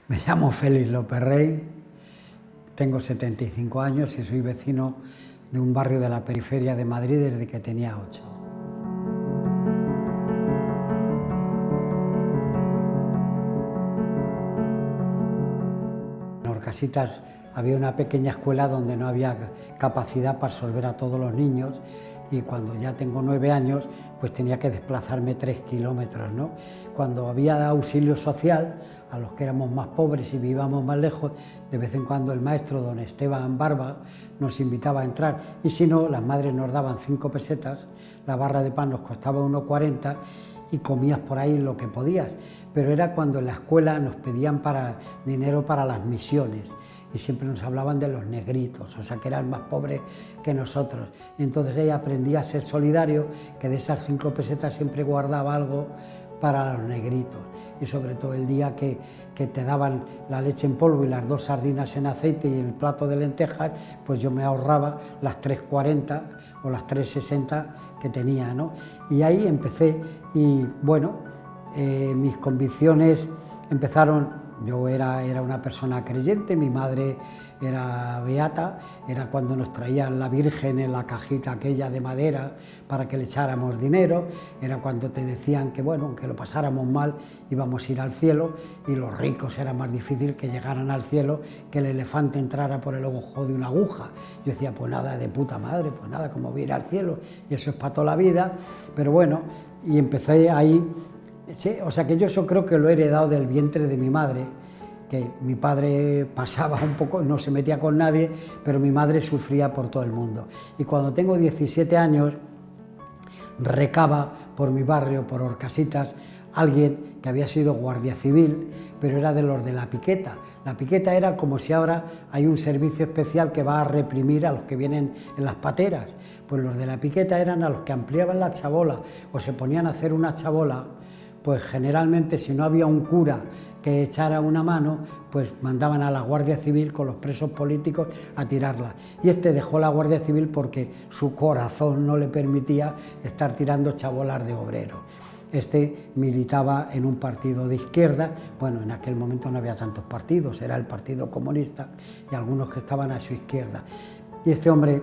Me llamo Félix López Rey, tengo 75 años y soy vecino de un barrio de la periferia de Madrid desde que tenía 8. En Orcasitas había una pequeña escuela donde no había capacidad para absorber a todos los niños, y cuando ya tengo 9 años pues tenía que desplazarme 3 kilómetros, ¿no? Cuando había auxilio social, a los que éramos más pobres y vivíamos más lejos, de vez en cuando el maestro don Esteban Barba nos invitaba a entrar, y si no, las madres nos daban 5 pesetas, la barra de pan nos costaba 1,40 y comías por ahí lo que podías, pero era cuando en la escuela nos pedían dinero para las misiones, y siempre nos hablaban de los negritos, o sea que eran más pobres que nosotros. Y entonces ella aprendía a ser solidario, que de esas 5 pesetas siempre guardaba algo para los negritos, y sobre todo el día que te daban la leche en polvo y las 2 sardinas en aceite y el plato de lentejas, pues yo me ahorraba las 3,40 o las 3,60 que tenía, ¿no? Y ahí empecé, y bueno, mis convicciones empezaron. Yo era una persona creyente, mi madre era beata, era cuando nos traían la Virgen en la cajita aquella de madera para que le echáramos dinero, era cuando te decían que bueno, aunque lo pasáramos mal íbamos a ir al cielo, y los ricos era más difícil que llegaran al cielo, que el elefante entrara por el ojo de una aguja. Yo decía, pues nada, de puta madre, pues nada, como voy a ir al cielo, y eso es para toda la vida. Pero bueno, y empecé ahí. Sí, o sea que yo eso creo que lo he heredado del vientre de mi madre, que mi padre pasaba un poco, no se metía con nadie, pero mi madre sufría por todo el mundo. Y cuando tengo 17 años, recaba por mi barrio, por Orcasitas, alguien que había sido guardia civil, pero era de los de la piqueta. La piqueta era como si ahora hay un servicio especial que va a reprimir a los que vienen en las pateras. Pues los de la piqueta eran a los que ampliaban la chabola o se ponían a hacer una chabola. Pues generalmente, si no había un cura que echara una mano, pues mandaban a la Guardia Civil con los presos políticos a tirarla. Y este dejó la Guardia Civil porque su corazón no le permitía estar tirando chabolas de obreros. Este militaba en un partido de izquierda, bueno, en aquel momento no había tantos partidos, era el Partido Comunista y algunos que estaban a su izquierda. Y este hombre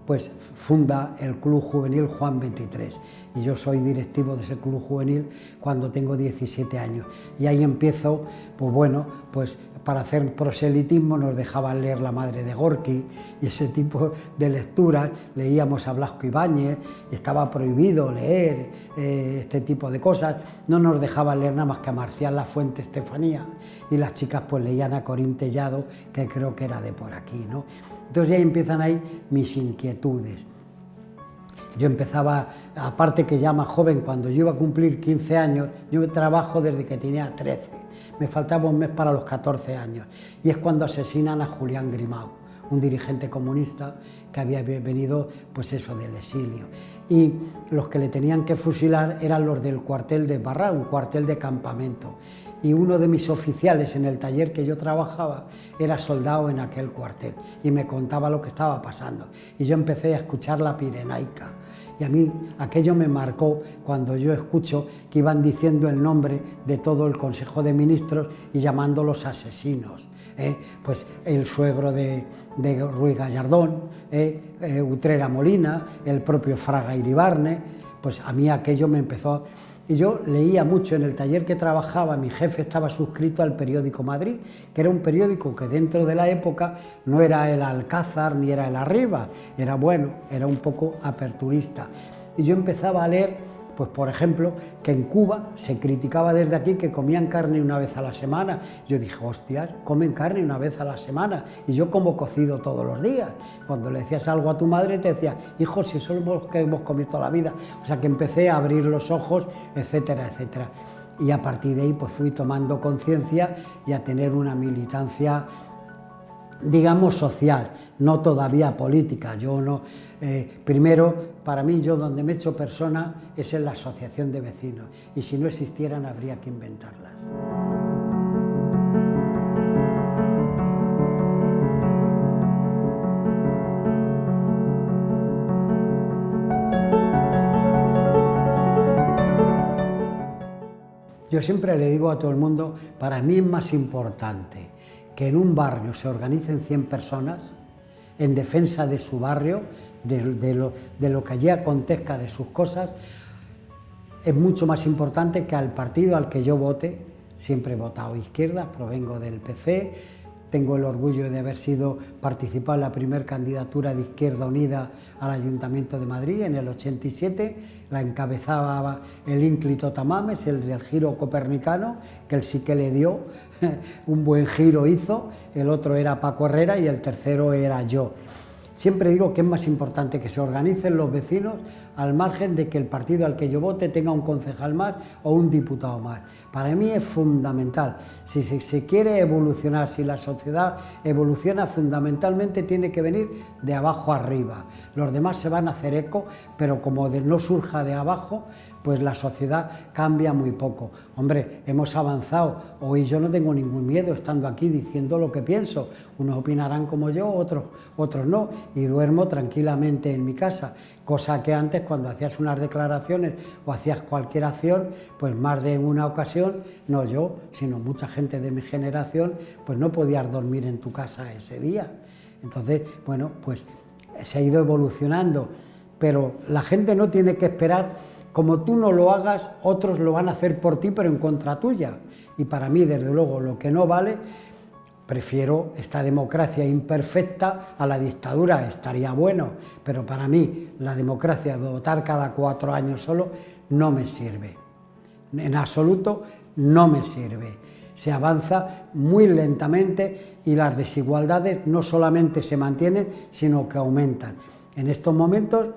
pues funda el Club Juvenil Juan 23, y yo soy directivo de ese Club Juvenil cuando tengo 17 años, y ahí empiezo, pues bueno, pues para hacer proselitismo nos dejaban leer La Madre de Gorki y ese tipo de lecturas, leíamos a Blasco Ibáñez, estaba prohibido leer este tipo de cosas, no nos dejaban leer nada más que a Marcial Lafuente Estefanía, y las chicas pues leían a Corín Tellado, que creo que era de por aquí, ¿no? Entonces ya empiezan ahí mis inquietudes. Yo empezaba, aparte que ya más joven, cuando yo iba a cumplir 15 años, yo trabajo desde que tenía 13, me faltaba un mes para los 14 años, y es cuando asesinan a Julián Grimau, un dirigente comunista que había venido, pues eso, del exilio. Y los que le tenían que fusilar eran los del cuartel de Barra, un cuartel de campamento. Y uno de mis oficiales en el taller que yo trabajaba era soldado en aquel cuartel y me contaba lo que estaba pasando. Y yo empecé a escuchar la Pirenaica. Y a mí aquello me marcó cuando yo escucho que iban diciendo el nombre de todo el Consejo de Ministros y llamándolos asesinos. Pues el suegro de Ruiz Gallardón, Utrera Molina, el propio Fraga Iribarne, pues a mí aquello me empezó. Y yo leía mucho en el taller que trabajaba, mi jefe estaba suscrito al periódico Madrid, que era un periódico que dentro de la época no era el Alcázar ni era el Arriba, era bueno, era un poco aperturista. Y yo empezaba a leer, pues por ejemplo, que en Cuba se criticaba desde aquí que comían carne una vez a la semana. Yo dije, hostias, comen carne una vez a la semana, y yo como cocido todos los días. Cuando le decías algo a tu madre te decía, hijo, si eso es lo que hemos comido toda la vida. O sea que empecé a abrir los ojos, etcétera, etcétera. Y a partir de ahí pues fui tomando conciencia y a tener una militancia, digamos, social, no todavía política. Yo no, primero, para mí, yo donde me he hecho persona es en la asociación de vecinos, y si no existieran habría que inventarlas. Yo siempre le digo a todo el mundo, para mí es más importante que en un barrio se organicen 100 personas en defensa de su barrio, de lo que allí acontezca, de sus cosas. Es mucho más importante que al partido al que yo vote. Siempre he votado izquierda, provengo del PC, tengo el orgullo de haber participado en la primera candidatura de Izquierda Unida al Ayuntamiento de Madrid en el 87, la encabezaba el ínclito Tamames, el del giro copernicano, que él sí que le dio, un buen giro hizo, el otro era Paco Herrera y el tercero era yo. Siempre digo que es más importante que se organicen los vecinos al margen de que el partido al que yo vote tenga un concejal más o un diputado más. Para mí es fundamental. Si se quiere evolucionar, si la sociedad evoluciona, fundamentalmente tiene que venir de abajo arriba. Los demás se van a hacer eco, pero como no surja de abajo, pues la sociedad cambia muy poco. Hombre, hemos avanzado. Hoy yo no tengo ningún miedo estando aquí diciendo lo que pienso. Unos opinarán como yo, otros no, y duermo tranquilamente en mi casa, cosa que antes, cuando hacías unas declaraciones o hacías cualquier acción, pues más de una ocasión, no yo, sino mucha gente de mi generación, pues no podías dormir en tu casa ese día. Entonces, bueno, pues se ha ido evolucionando, pero la gente no tiene que esperar. Como tú no lo hagas, otros lo van a hacer por ti, pero en contra tuya. Y para mí, desde luego, lo que no vale, prefiero esta democracia imperfecta a la dictadura, estaría bueno, pero para mí la democracia de votar cada 4 años solo no me sirve. En absoluto no me sirve. Se avanza muy lentamente y las desigualdades no solamente se mantienen, sino que aumentan. En estos momentos,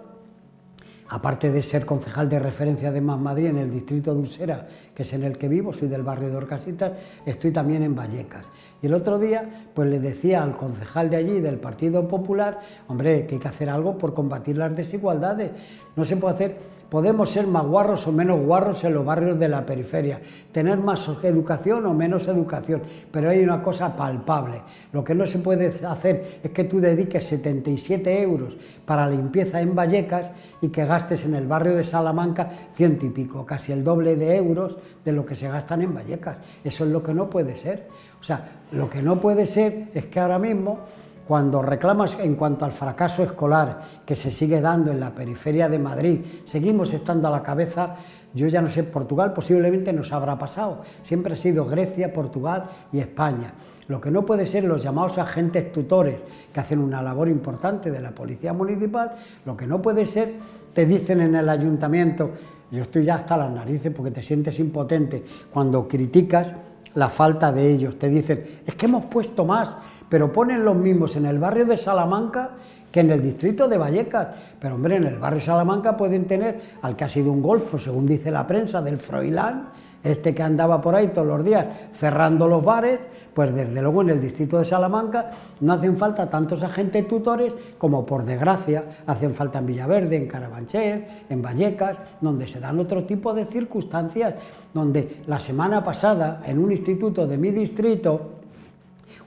aparte de ser concejal de referencia de Más Madrid en el distrito de Usera, que es en el que vivo, soy del barrio de Orcasitas, estoy también en Vallecas. Y el otro día, pues le decía al concejal de allí, del Partido Popular, hombre, que hay que hacer algo por combatir las desigualdades. No se puede hacer. Podemos ser más guarros o menos guarros en los barrios de la periferia, tener más educación o menos educación, pero hay una cosa palpable. Lo que no se puede hacer es que tú dediques 77 euros para limpieza en Vallecas y que gastes en el barrio de Salamanca 100 y pico, casi el doble de euros de lo que se gastan en Vallecas. Eso es lo que no puede ser. O sea, lo que no puede ser es que ahora mismo, cuando reclamas en cuanto al fracaso escolar que se sigue dando en la periferia de Madrid, seguimos estando a la cabeza. Yo ya no sé, Portugal posiblemente nos habrá pasado, siempre ha sido Grecia, Portugal y España. Lo que no puede ser los llamados agentes tutores, que hacen una labor importante de la policía municipal, lo que no puede ser, te dicen en el ayuntamiento, yo estoy ya hasta las narices porque te sientes impotente cuando criticas la falta de ellos, te dicen, es que hemos puesto más, pero ponen los mismos en el barrio de Salamanca que en el distrito de Vallecas. Pero hombre, en el barrio de Salamanca pueden tener al que ha sido un golfo, según dice la prensa, del Froilán, este que andaba por ahí todos los días cerrando los bares, pues desde luego en el distrito de Salamanca no hacen falta tantos agentes tutores como, por desgracia, hacen falta en Villaverde, en Carabanchel, en Vallecas, donde se dan otro tipo de circunstancias, donde la semana pasada en un instituto de mi distrito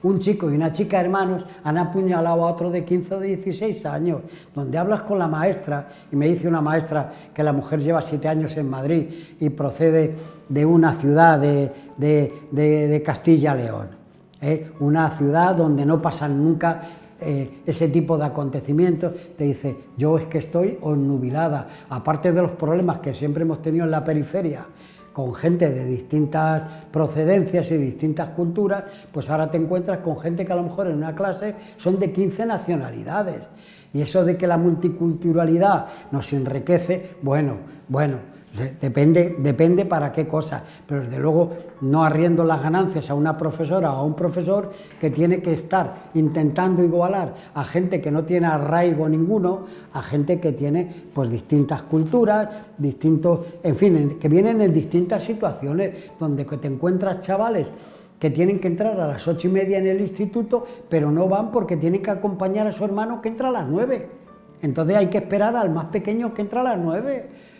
un chico y una chica hermanos han apuñalado a otro de 15 o 16 años, donde hablas con la maestra, y me dice una maestra que la mujer lleva 7 años en Madrid y procede de una ciudad de Castilla-León, una ciudad donde no pasan nunca ese tipo de acontecimientos. Te dice, yo es que estoy obnubilada, aparte de los problemas que siempre hemos tenido en la periferia, con gente de distintas procedencias y distintas culturas, pues ahora te encuentras con gente que a lo mejor en una clase son de 15 nacionalidades. Y eso de que la multiculturalidad nos enriquece, bueno, depende para qué cosa, pero desde luego no arriendo las ganancias a una profesora o a un profesor que tiene que estar intentando igualar a gente que no tiene arraigo ninguno, a gente que tiene pues distintas culturas, distintos, en fin, que vienen en distintas situaciones, donde te encuentras chavales que tienen que entrar a las 8:30 en el instituto, pero no van porque tienen que acompañar a su hermano que entra a las 9. Entonces hay que esperar al más pequeño que entra a las 9.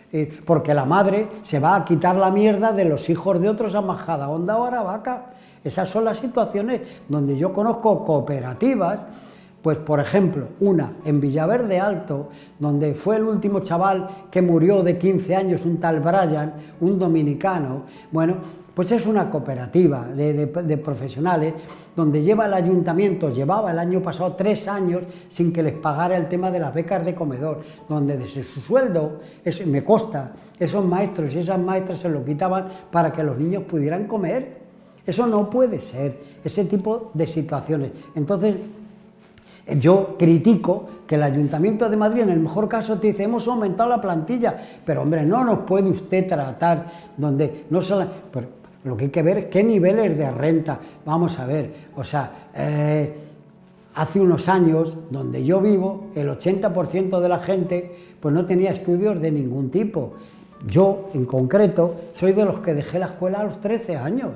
Porque la madre se va a quitar la mierda de los hijos de otros a Majadahonda o Aravaca. Esas son las situaciones donde yo conozco cooperativas, pues por ejemplo, una en Villaverde Alto, donde fue el último chaval que murió de 15 años, un tal Brian, un dominicano, bueno, Pues es una cooperativa de profesionales donde lleva el ayuntamiento, llevaba el año pasado 3 años sin que les pagara el tema de las becas de comedor, donde desde su sueldo, eso me consta, esos maestros y esas maestras se lo quitaban para que los niños pudieran comer. Eso no puede ser, ese tipo de situaciones. Entonces, yo critico que el Ayuntamiento de Madrid, en el mejor caso, te dice, hemos aumentado la plantilla, pero hombre, no nos puede usted tratar donde no solo... Lo que hay que ver es qué niveles de renta. Vamos a ver, o sea, hace unos años, donde yo vivo, el 80% de la gente pues no tenía estudios de ningún tipo. Yo, en concreto, soy de los que dejé la escuela a los 13 años.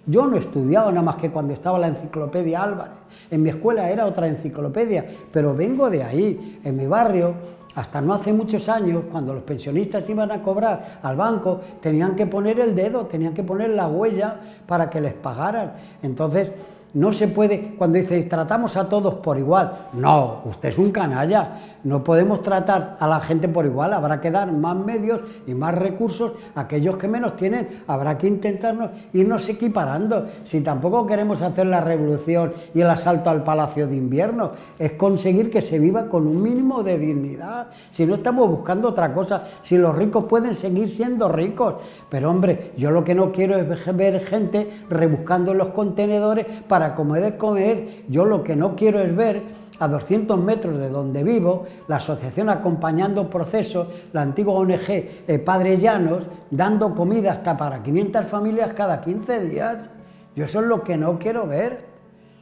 Yo no he estudiado nada más que cuando estaba la enciclopedia Álvarez. En mi escuela era otra enciclopedia, pero vengo de ahí, en mi barrio. Hasta no hace muchos años, cuando los pensionistas iban a cobrar al banco, tenían que poner el dedo, tenían que poner la huella para que les pagaran. Entonces, no se puede, cuando dice, tratamos a todos por igual. No, usted es un canalla. No podemos tratar a la gente por igual. Habrá que dar más medios y más recursos a aquellos que menos tienen. Habrá que intentarnos irnos equiparando. Si tampoco queremos hacer la revolución y el asalto al Palacio de Invierno, es conseguir que se viva con un mínimo de dignidad. Si no, estamos buscando otra cosa. Si los ricos pueden seguir siendo ricos. Pero hombre, yo lo que no quiero es ver gente rebuscando en los contenedores para comer. Yo lo que no quiero es ver a 200 metros de donde vivo la asociación acompañando procesos, la antigua ONG Padres Llanos, dando comida hasta para 500 familias cada 15 días. Yo eso es lo que no quiero ver.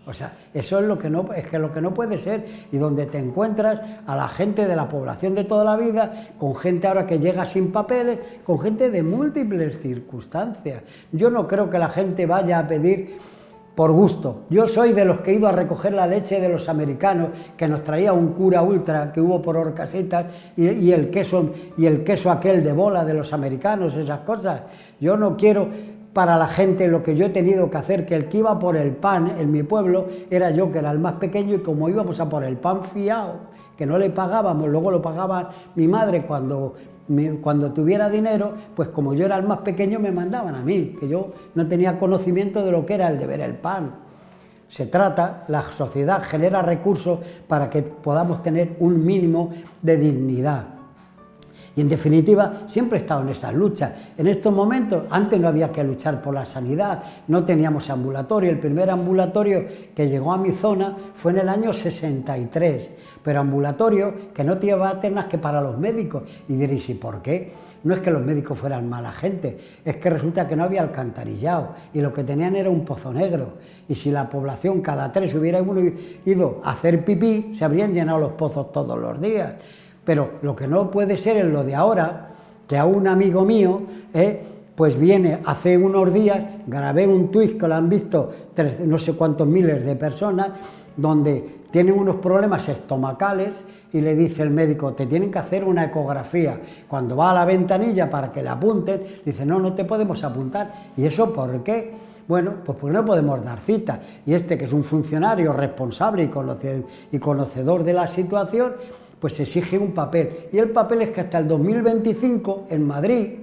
O sea, eso es lo que no puede ser, y donde te encuentras a la gente de la población de toda la vida, con gente ahora que llega sin papeles, con gente de múltiples circunstancias. Yo no creo que la gente vaya a pedir por gusto. Yo soy de los que he ido a recoger la leche de los americanos, que nos traía un cura ultra que hubo por Horcasitas, y el queso aquel de bola de los americanos, esas cosas. Yo no quiero para la gente lo que yo he tenido que hacer, que el que iba por el pan en mi pueblo era yo, que era el más pequeño, y como íbamos a por el pan fiado, que no le pagábamos, luego lo pagaba mi madre cuando tuviera dinero, pues como yo era el más pequeño me mandaban a mí, que yo no tenía conocimiento de lo que era el deber el pan. Se trata, la sociedad genera recursos para que podamos tener un mínimo de dignidad. Y en definitiva, siempre he estado en esas luchas. En estos momentos, antes no había que luchar por la sanidad, no teníamos ambulatorio. El primer ambulatorio que llegó a mi zona fue en el año 63, pero ambulatorio que no tenía alternas que para los médicos. Y diréis, ¿y por qué? No es que los médicos fueran mala gente, es que resulta que no había alcantarillado y lo que tenían era un pozo negro. Y si la población cada 3 hubiera ido a hacer pipí, se habrían llenado los pozos todos los días. Pero lo que no puede ser es lo de ahora, que a un amigo mío, pues viene hace unos días, grabé un tuit que lo han visto no sé cuántos miles de personas, donde tienen unos problemas estomacales y le dice el médico, te tienen que hacer una ecografía. Cuando va a la ventanilla para que le apunten, dice, no te podemos apuntar. ¿Y eso por qué? Bueno, pues porque no podemos dar cita. Y este, que es un funcionario responsable y conocedor de la situación, pues exige un papel. Y el papel es que hasta el 2025, en Madrid,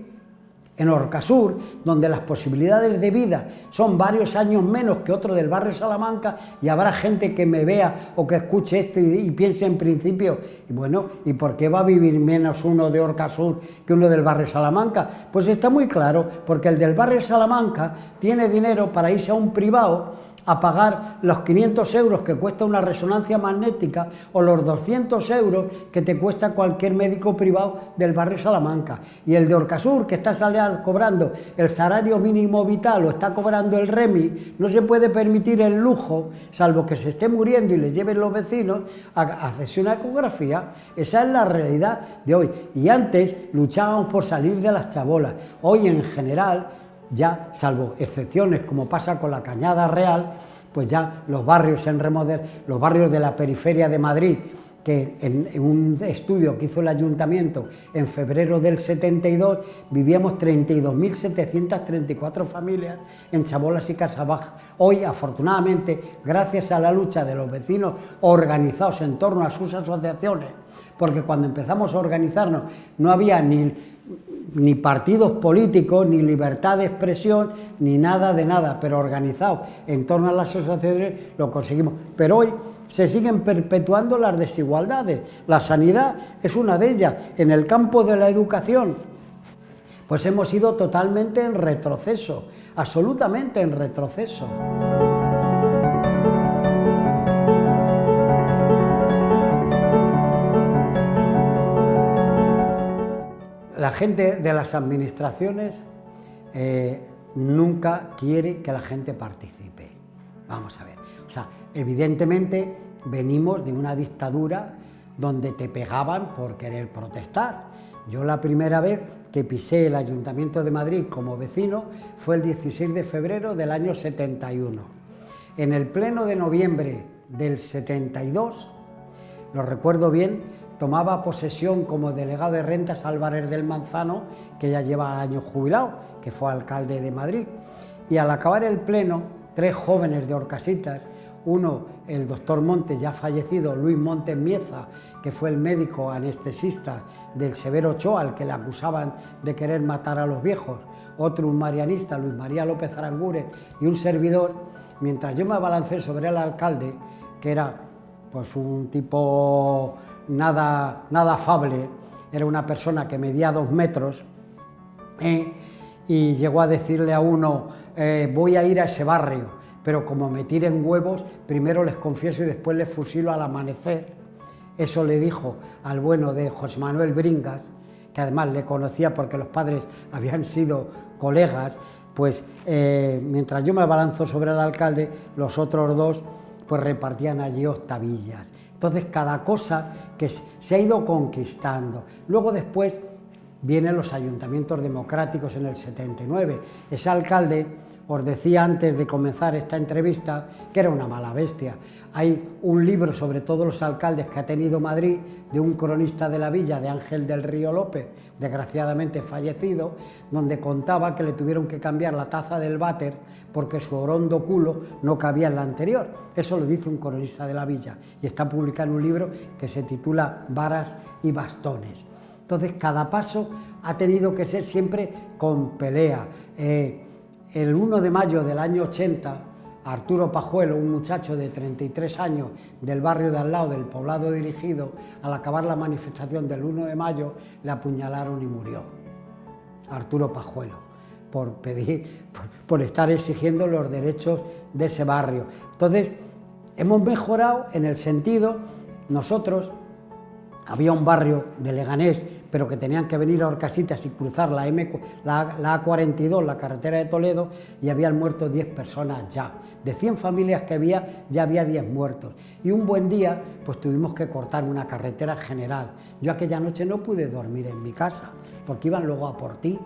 en Horcasur, donde las posibilidades de vida son varios años menos que otro del barrio Salamanca, y habrá gente que me vea o que escuche esto y piense en principio, y bueno, ¿y por qué va a vivir menos uno de Horcasur que uno del barrio Salamanca? Pues está muy claro, porque el del barrio Salamanca tiene dinero para irse a un privado a pagar los 500 euros que cuesta una resonancia magnética o los 200 euros que te cuesta cualquier médico privado del barrio Salamanca. Y el de Horcasur, que está cobrando el salario mínimo vital o está cobrando el REMI, no se puede permitir el lujo, salvo que se esté muriendo y le lleven los vecinos, a hacerse una ecografía. Esa es la realidad de hoy. Y antes luchábamos por salir de las chabolas. Hoy, en general, ya, salvo excepciones como pasa con la Cañada Real, pues ya los barrios los barrios de la periferia de Madrid, que en un estudio que hizo el ayuntamiento en febrero del 72, vivíamos 32.734 familias en chabolas y casas bajas. Hoy, afortunadamente, gracias a la lucha de los vecinos organizados en torno a sus asociaciones, porque cuando empezamos a organizarnos no había ni ni partidos políticos, ni libertad de expresión, ni nada de nada, pero organizados en torno a las asociaciones lo conseguimos. Pero hoy se siguen perpetuando las desigualdades. La sanidad es una de ellas. En el campo de la educación, pues hemos ido totalmente en retroceso, absolutamente en retroceso. La gente de las administraciones nunca quiere que la gente participe. Vamos a ver, o sea, evidentemente venimos de una dictadura donde te pegaban por querer protestar. Yo la primera vez que pisé el Ayuntamiento de Madrid como vecino fue el 16 de febrero del año 71. En el pleno de noviembre del 72, lo recuerdo bien, tomaba posesión como delegado de rentas Álvarez del Manzano, que ya lleva años jubilado, que fue alcalde de Madrid. Y al acabar el pleno, 3 jóvenes de Orcasitas, uno, el doctor Montes, ya fallecido, Luis Montes Mieza, que fue el médico anestesista del Severo Ochoa, al que le acusaban de querer matar a los viejos, otro, un marianista, Luis María López Aranguren, y un servidor, mientras yo me abalancé sobre el alcalde, que era pues un tipo nada afable, era una persona que medía 2 metros, y llegó a decirle a uno, voy a ir a ese barrio, pero como me tiren huevos, primero les confieso y después les fusilo al amanecer. Eso le dijo al bueno de José Manuel Bringas, que además le conocía porque los padres habían sido colegas. Pues mientras yo me abalanzo sobre el alcalde, los otros 2 pues repartían allí octavillas. Entonces cada cosa que se ha ido conquistando. Luego después vienen los ayuntamientos democráticos en el 79. Ese alcalde, os decía antes de comenzar esta entrevista, que era una mala bestia. Hay un libro sobre todos los alcaldes que ha tenido Madrid, de un cronista de la villa, de Ángel del Río López, desgraciadamente fallecido, donde contaba que le tuvieron que cambiar la taza del váter porque su orondo culo no cabía en la anterior. Eso lo dice un cronista de la villa y está publicado en un libro que se titula Varas y bastones. Entonces cada paso ha tenido que ser siempre con pelea. El 1 de mayo del año 80, Arturo Pajuelo, un muchacho de 33 años del barrio de al lado, del poblado dirigido, al acabar la manifestación del 1 de mayo, le apuñalaron y murió. Arturo Pajuelo, por estar exigiendo los derechos de ese barrio. Entonces, hemos mejorado en el sentido, nosotros, había un barrio de Leganés, pero que tenían que venir a Orcasitas y cruzar la A42, la carretera de Toledo, y habían muerto 10 personas ya. De 100 familias que había, ya había 10 muertos. Y un buen día, pues tuvimos que cortar una carretera general. Yo aquella noche no pude dormir en mi casa, porque iban luego a por ti.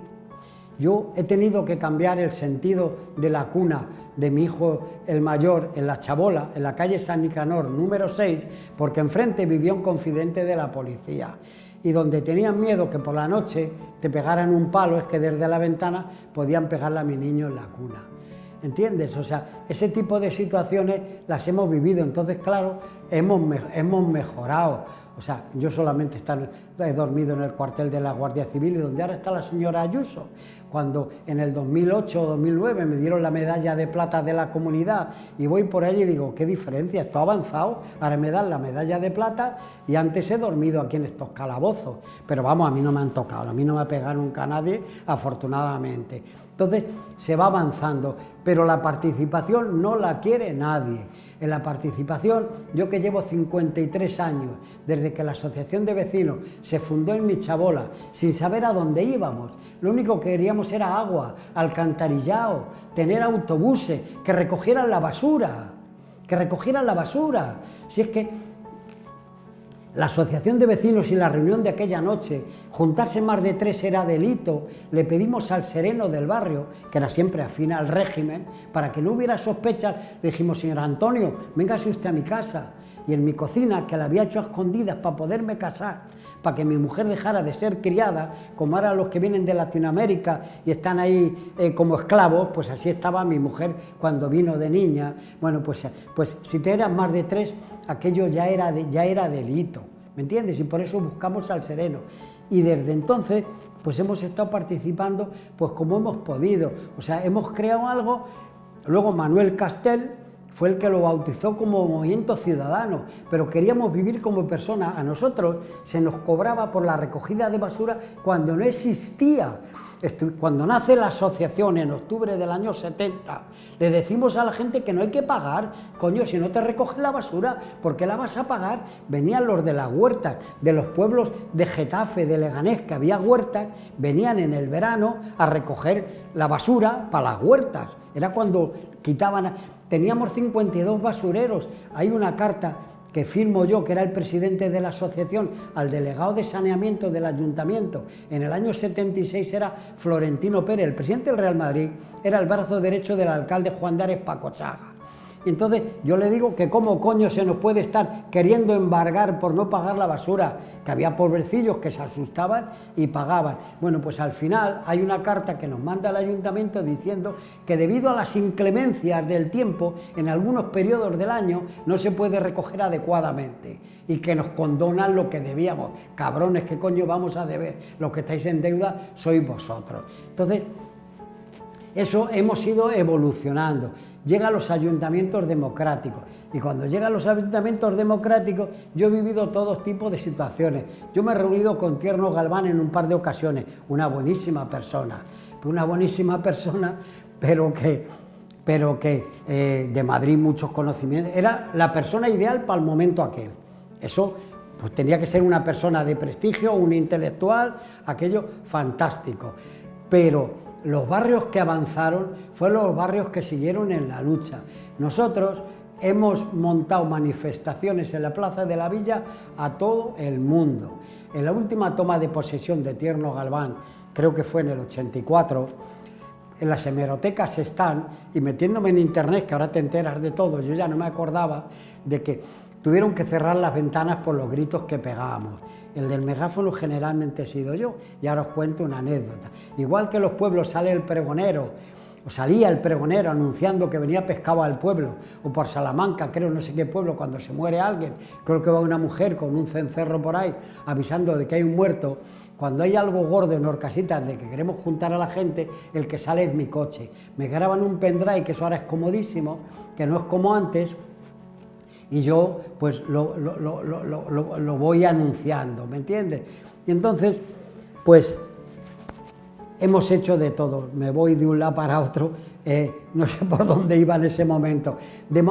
Yo he tenido que cambiar el sentido de la cuna de mi hijo el mayor en La Chabola, en la calle San Nicanor, número 6, porque enfrente vivía un confidente de la policía. Y donde tenían miedo que por la noche te pegaran un palo, es que desde la ventana podían pegarle a mi niño en la cuna. ¿Entiendes? O sea, ese tipo de situaciones las hemos vivido. Entonces, claro, hemos mejorado. O sea, yo solamente he dormido en el cuartel de la Guardia Civil, y donde ahora está la señora Ayuso. Cuando en el 2008 o 2009 me dieron la medalla de plata de la comunidad, y voy por allí y digo, qué diferencia, esto ha avanzado, ahora me dan la medalla de plata, y antes he dormido aquí en estos calabozos. Pero vamos, a mí no me han tocado, a mí no me ha pegado nunca nadie, afortunadamente. Entonces se va avanzando, pero la participación no la quiere nadie. En la participación, yo que llevo 53 años, desde que la Asociación de Vecinos se fundó en Mi Chabola, sin saber a dónde íbamos, lo único que queríamos era agua, alcantarillado, tener autobuses, que recogieran la basura, Si es que la asociación de vecinos y la reunión de aquella noche, juntarse más de 3 era delito, le pedimos al sereno del barrio, que era siempre afín al régimen, para que no hubiera sospechas, le dijimos, señor Antonio, véngase usted a mi casa. Y en mi cocina, que la había hecho a escondidas para poderme casar, para que mi mujer dejara de ser criada, como ahora los que vienen de Latinoamérica y están ahí como esclavos, pues así estaba mi mujer cuando vino de niña. Bueno, pues si te eras más de 3, aquello ya era delito, ¿me entiendes? Y por eso buscamos al sereno. Y desde entonces pues hemos estado participando pues como hemos podido, o sea, hemos creado algo. Luego Manuel Castel fue el que lo bautizó como Movimiento Ciudadano, pero queríamos vivir como personas. A nosotros se nos cobraba por la recogida de basura cuando no existía. Cuando nace la asociación en octubre del año 70, le decimos a la gente que no hay que pagar, coño, si no te recoges la basura, ¿por qué la vas a pagar? Venían los de las huertas, de los pueblos de Getafe, de Leganés, que había huertas, venían en el verano a recoger la basura para las huertas. Era cuando quitaban, teníamos 52 basureros, hay una carta que firmo yo, que era el presidente de la asociación, al delegado de saneamiento del ayuntamiento. En el año 76 era Florentino Pérez, el presidente del Real Madrid, era el brazo derecho del alcalde Juan de Ares Paco Chaga. Y entonces yo le digo que cómo coño se nos puede estar queriendo embargar por no pagar la basura, que había pobrecillos que se asustaban y pagaban. Bueno, pues al final hay una carta que nos manda el ayuntamiento diciendo que debido a las inclemencias del tiempo, en algunos periodos del año no se puede recoger adecuadamente y que nos condonan lo que debíamos. Cabrones, ¿qué coño vamos a deber? Los que estáis en deuda sois vosotros. Entonces, eso hemos ido evolucionando. Llega a los ayuntamientos democráticos y cuando llegan los ayuntamientos democráticos yo he vivido todo tipo de situaciones. Yo me he reunido con Tierno Galván en un par de ocasiones, una buenísima persona, pero que de Madrid muchos conocimientos, era la persona ideal para el momento aquel. Eso pues tenía que ser una persona de prestigio, un intelectual, aquello fantástico, pero los barrios que avanzaron fueron los barrios que siguieron en la lucha. Nosotros hemos montado manifestaciones en la Plaza de la Villa a todo el mundo. En la última toma de posesión de Tierno Galván, creo que fue en el 84, en las hemerotecas están, y metiéndome en internet, que ahora te enteras de todo, yo ya no me acordaba de que tuvieron que cerrar las ventanas por los gritos que pegábamos. El del megáfono generalmente he sido yo, y ahora os cuento una anécdota. Igual que en los pueblos sale el pregonero, o salía el pregonero anunciando que venía pescado al pueblo, o por Salamanca, creo, no sé qué pueblo, cuando se muere alguien, creo que va una mujer con un cencerro por ahí, avisando de que hay un muerto. Cuando hay algo gordo en Horcasitas de que queremos juntar a la gente, el que sale es mi coche. Me graban un pendrive, que eso ahora es comodísimo, que no es como antes, y yo pues lo voy anunciando, ¿me entiendes? Y entonces, pues hemos hecho de todo, me voy de un lado para otro, no sé por dónde iba en ese momento,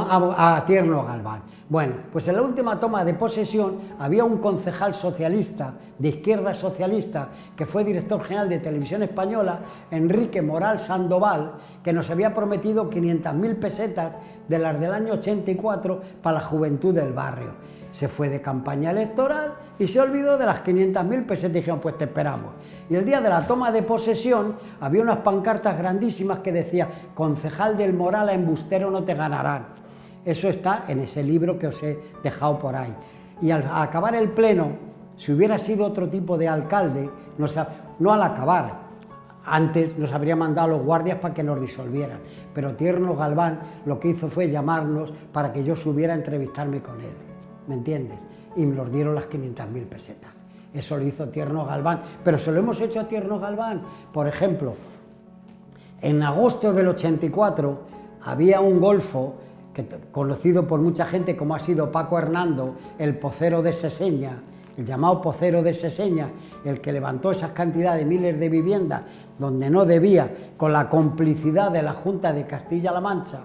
a Tierno Galván. Bueno, pues en la última toma de posesión había un concejal socialista, de izquierda socialista, que fue director general de Televisión Española, Enrique Moral Sandoval, que nos había prometido 500.000 pesetas de las del año 84 para la juventud del barrio. Se fue de campaña electoral y se olvidó de las 500.000 pesetas y dijeron, pues te esperamos. Y el día de la toma de posesión había unas pancartas grandísimas que decía, concejal del Moral, a embustero no te ganarán. Eso está en ese libro que os he dejado por ahí. Y al acabar el pleno, si hubiera sido otro tipo de alcalde, no al acabar, antes nos habría mandado a los guardias para que nos disolvieran, pero Tierno Galván lo que hizo fue llamarnos para que yo subiera a entrevistarme con él, ¿me entiendes? Y nos dieron las 500.000 pesetas. Eso lo hizo Tierno Galván, pero se lo hemos hecho a Tierno Galván. Por ejemplo, en agosto del 84 había un golfo conocido por mucha gente como ha sido Paco Hernando, el pocero de Seseña, el llamado pocero de Seseña, el que levantó esas cantidades de miles de viviendas donde no debía, con la complicidad de la Junta de Castilla-La Mancha,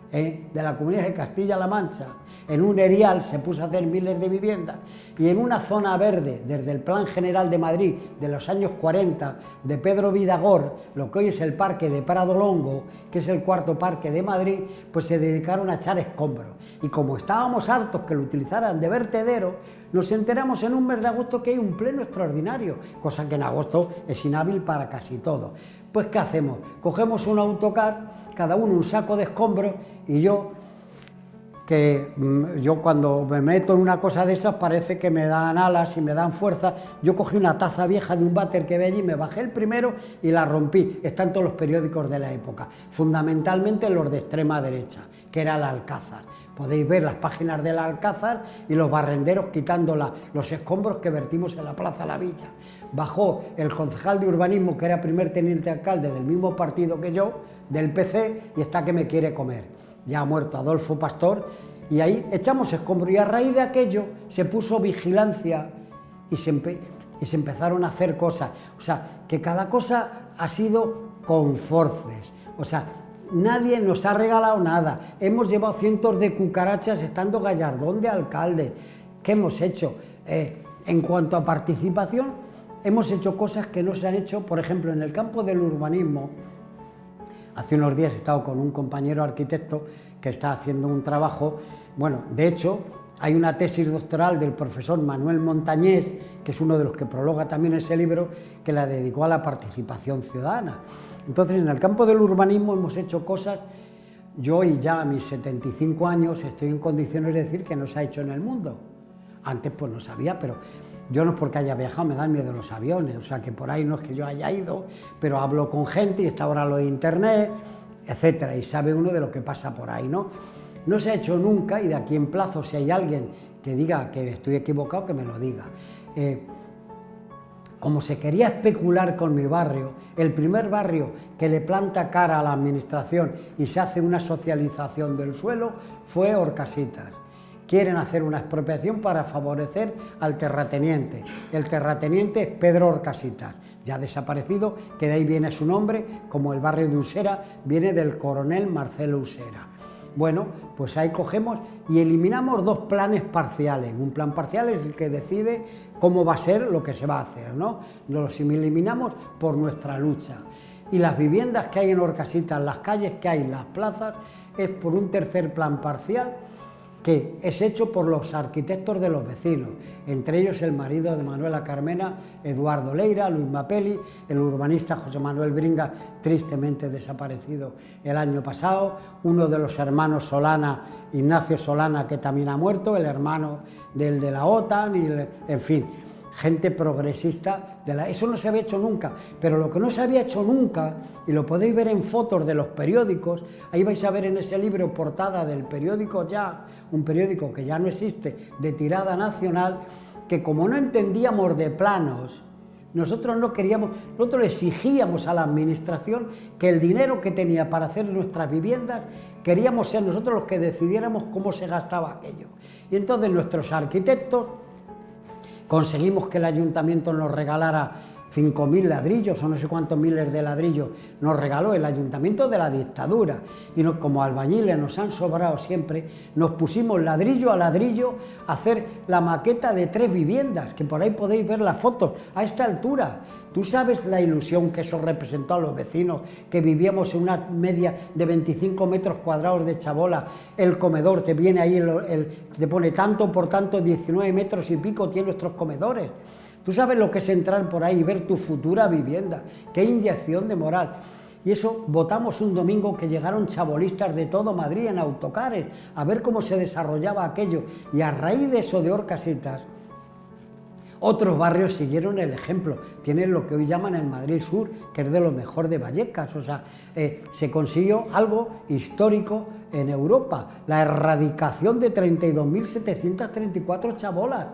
de la Comunidad de Castilla-La Mancha, en un erial se puso a hacer miles de viviendas, y en una zona verde, desde el Plan General de Madrid de los años 40, de Pedro Vidagor, lo que hoy es el Parque de Prado Longo, que es el cuarto parque de Madrid, pues se dedicaron a echar escombros. Y como estábamos hartos que lo utilizaran de vertedero, nos enteramos en un mes de agosto que hay un pleno extraordinario, cosa que en agosto es inhábil para casi todo. Pues ¿qué hacemos? Cogemos un autocar, cada uno un saco de escombros, y yo que yo cuando me meto en una cosa de esas parece que me dan alas y me dan fuerza. Yo cogí una taza vieja de un váter que ve allí, me bajé el primero y la rompí. Está en todos los periódicos de la época, fundamentalmente los de extrema derecha, que era el Alcázar. Podéis ver las páginas del Alcázar y los barrenderos quitando los escombros que vertimos en la Plaza La Villa. Bajó el concejal de urbanismo, que era primer teniente alcalde del mismo partido que yo, del PC, y está que me quiere comer. Ya ha muerto Adolfo Pastor, y ahí echamos escombros, y a raíz de aquello se puso vigilancia y se empezaron a hacer cosas. O sea, que cada cosa ha sido con forces. O sea, nadie nos ha regalado nada. Hemos llevado cientos de cucarachas estando Gallardón de alcalde. ¿Qué hemos hecho? En cuanto a participación, hemos hecho cosas que no se han hecho, por ejemplo, en el campo del urbanismo. Hace unos días he estado con un compañero arquitecto que está haciendo un trabajo, bueno, de hecho, hay una tesis doctoral del profesor Manuel Montañés, que es uno de los que prologa también ese libro, que la dedicó a la participación ciudadana. Entonces, en el campo del urbanismo hemos hecho cosas, yo y ya a mis 75 años estoy en condiciones de decir que no se ha hecho en el mundo. Antes pues no sabía, pero yo no es porque haya viajado, me dan miedo los aviones, o sea que por ahí no es que yo haya ido, pero hablo con gente y está ahora lo de internet, etcétera, y sabe uno de lo que pasa por ahí, ¿no? No se ha hecho nunca, y de aquí en plazo, si hay alguien que diga que estoy equivocado, que me lo diga. Como se quería especular con mi barrio, el primer barrio que le planta cara a la administración y se hace una socialización del suelo fue Horcasitas. Quieren hacer una expropiación para favorecer al terrateniente. El terrateniente es Pedro Horcasitas, ya desaparecido, que de ahí viene su nombre, como el barrio de Usera viene del coronel Marcelo Usera. Bueno, pues ahí cogemos y eliminamos dos planes parciales. Un plan parcial es el que decide cómo va a ser lo que se va a hacer, ¿no? Los eliminamos por nuestra lucha. Y las viviendas que hay en Horcasitas, las calles que hay, las plazas, es por un tercer plan parcial que es hecho por los arquitectos de los vecinos, entre ellos el marido de Manuela Carmena, Eduardo Leira, Luis Mapelli, el urbanista José Manuel Bringa, tristemente desaparecido el año pasado, uno de los hermanos Solana, Ignacio Solana, que también ha muerto, el hermano del de la OTAN, en fin, gente progresista. Eso no se había hecho nunca, pero lo que no se había hecho nunca, y lo podéis ver en fotos de los periódicos, ahí vais a ver en ese libro portada del periódico Ya, un periódico que ya no existe, de tirada nacional, que como no entendíamos de planos, nosotros no queríamos, nosotros exigíamos a la administración que el dinero que tenía para hacer nuestras viviendas, queríamos ser nosotros los que decidiéramos cómo se gastaba aquello. Y entonces nuestros arquitectos conseguimos que el ayuntamiento nos regalara 5.000 ladrillos o no sé cuántos miles de ladrillos nos regaló el ayuntamiento de la dictadura, y como albañiles nos han sobrado siempre, nos pusimos ladrillo a ladrillo a hacer la maqueta de 3 viviendas, que por ahí podéis ver las fotos a esta altura. Tú sabes la ilusión que eso representó a los vecinos, que vivíamos en una media de 25 metros cuadrados de chabola, el comedor, te viene ahí, te pone tanto por tanto, 19 metros y pico tiene nuestros comedores. Tú sabes lo que es entrar por ahí y ver tu futura vivienda, qué inyección de moral. Y eso votamos un domingo que llegaron chabolistas de todo Madrid en autocares a ver cómo se desarrollaba aquello. Y a raíz de eso de Horcasitas, otros barrios siguieron el ejemplo. Tienen lo que hoy llaman el Madrid Sur, que es de lo mejor de Vallecas. O sea, se consiguió algo histórico en Europa, la erradicación de 32.734 chabolas.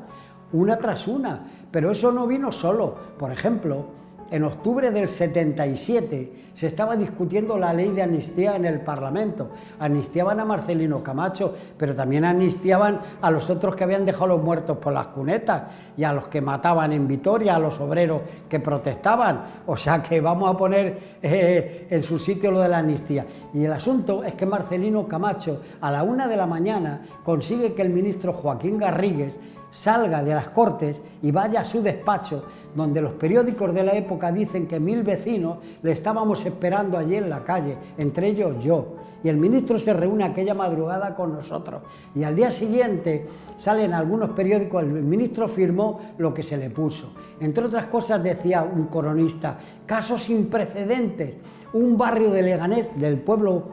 Una tras una, pero eso no vino solo. Por ejemplo, en octubre del 77 se estaba discutiendo la ley de amnistía en el Parlamento. Amnistiaban a Marcelino Camacho, pero también amnistiaban a los otros que habían dejado los muertos por las cunetas y a los que mataban en Vitoria, a los obreros que protestaban. O sea que vamos a poner en su sitio lo de la amnistía. Y el asunto es que Marcelino Camacho a la 1 de la mañana consigue que el ministro Joaquín Garrigues salga de las Cortes y vaya a su despacho, donde los periódicos de la época dicen que 1000 vecinos le estábamos esperando allí en la calle, entre ellos yo. y el ministro se reúne aquella madrugada con nosotros y al día siguiente sale en algunos periódicos, el ministro firmó lo que se le puso. Entre otras cosas decía un cronista, caso sin precedentes, un barrio de Leganés,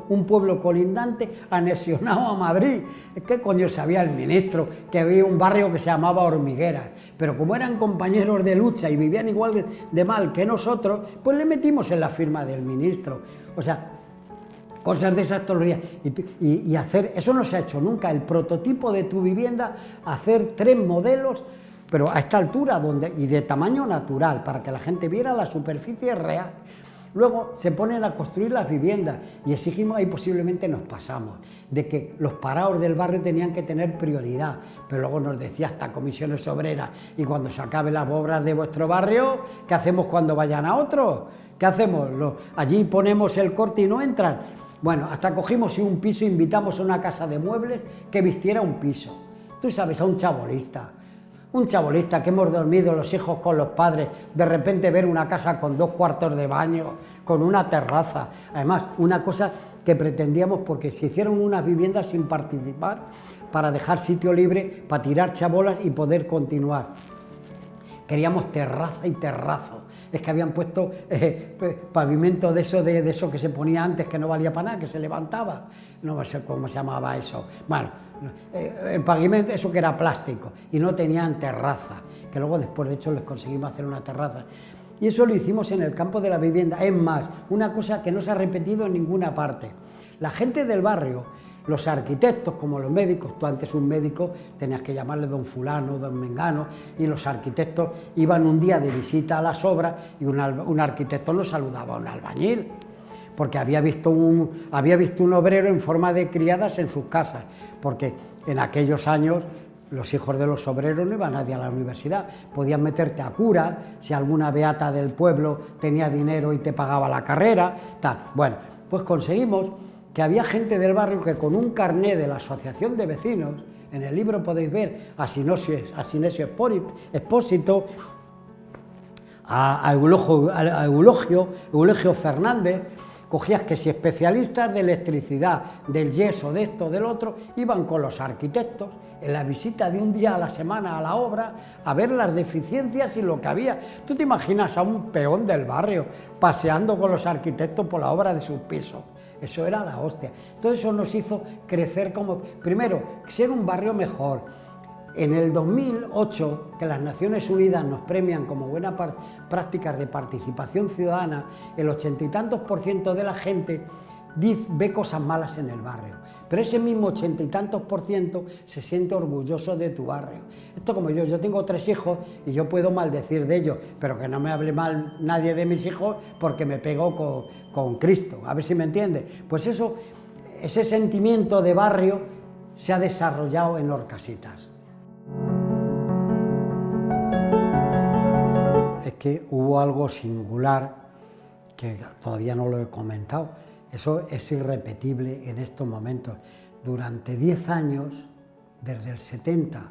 un pueblo colindante, anexionado a Madrid. ¿Qué coño sabía el ministro? Que había un barrio que se llamaba Hormigueras. Pero como eran compañeros de lucha y vivían igual de mal que nosotros, pues le metimos en la firma del ministro. O sea, cosas de esas todos los días. Y hacer, eso no se ha hecho nunca, el prototipo de tu vivienda, hacer 3 modelos, pero a esta altura y de tamaño natural, para que la gente viera la superficie real. Luego se ponen a construir las viviendas y exigimos, ahí posiblemente nos pasamos, de que los parados del barrio tenían que tener prioridad, pero luego nos decía hasta comisiones obreras, y cuando se acaben las obras de vuestro barrio, ¿qué hacemos cuando vayan a otro? ¿Qué hacemos? Allí ponemos el corte y no entran. Bueno, hasta cogimos un piso, invitamos a una casa de muebles que vistiera un piso. Tú sabes, a un chabolista que hemos dormido los hijos con los padres, de repente ver una casa con 2 cuartos de baño, con una terraza. Además, una cosa que pretendíamos, porque se hicieron unas viviendas sin participar, para dejar sitio libre, para tirar chabolas y poder continuar. Queríamos terraza y terrazo. Es que habían puesto pavimento de eso que se ponía antes, que no valía para nada, que se levantaba. No sé cómo se llamaba eso. Bueno, el pavimento, eso que era plástico, y no tenían terraza, que luego después de hecho les conseguimos hacer una terraza. Y eso lo hicimos en el campo de la vivienda. Es más, una cosa que no se ha repetido en ninguna parte. La gente del barrio, los arquitectos, como los médicos, tú antes un médico tenías que llamarle don fulano, don mengano, y los arquitectos iban un día de visita a las obras y un arquitecto no saludaba a un albañil, porque había visto un obrero en forma de criadas en sus casas, porque en aquellos años los hijos de los obreros no iba nadie a la universidad, podían meterte a cura, si alguna beata del pueblo tenía dinero y te pagaba la carrera, tal. Bueno, pues conseguimos que había gente del barrio que con un carné de la asociación de vecinos, en el libro podéis ver a Sinesio Expósito, a Eulogio Fernández, cogías que si especialistas de electricidad, del yeso, de esto, del otro, iban con los arquitectos en la visita de un día a la semana a la obra, a ver las deficiencias y lo que había. Tú te imaginas a un peón del barrio paseando con los arquitectos por la obra de sus pisos. Eso era la hostia. Todo eso nos hizo crecer como, primero, ser un barrio mejor. En el 2008, que las Naciones Unidas nos premian como buenas prácticas de participación ciudadana, el 80 y tantos % de la gente ve cosas malas en el barrio, pero ese mismo 80 y tantos % se siente orgulloso de tu barrio. Esto como yo tengo 3 hijos y yo puedo maldecir de ellos, pero que no me hable mal nadie de mis hijos porque me pego con Cristo, a ver si me entiende. Pues eso, ese sentimiento de barrio se ha desarrollado en Horcasitas. Es que hubo algo singular que todavía no lo he comentado. Eso es irrepetible en estos momentos. Durante 10 años, desde el 70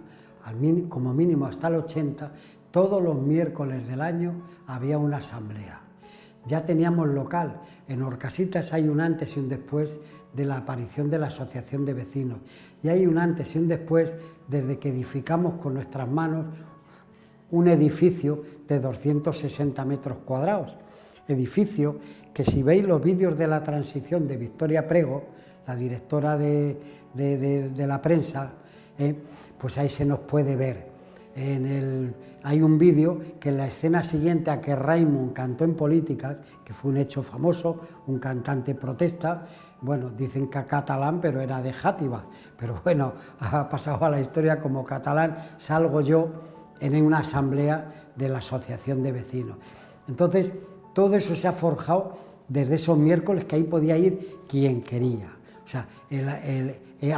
como mínimo hasta el 80, todos los miércoles del año había una asamblea. Ya teníamos local. En Horcasitas hay un antes y un después de la aparición de la asociación de vecinos. Y hay un antes y un después desde que edificamos con nuestras manos un edificio de 260 metros cuadrados. Edificio que, si veis los vídeos de la transición de Victoria Prego, la directora de la prensa, pues ahí se nos puede ver. Hay un vídeo que en la escena siguiente a que Raimon cantó en Políticas, que fue un hecho famoso, un cantante protesta, bueno, dicen que catalán, pero era de Játiva, pero bueno, ha pasado a la historia como catalán, salgo yo en una asamblea de la asociación de vecinos. Entonces, todo eso se ha forjado desde esos miércoles, que ahí podía ir quien quería. O sea,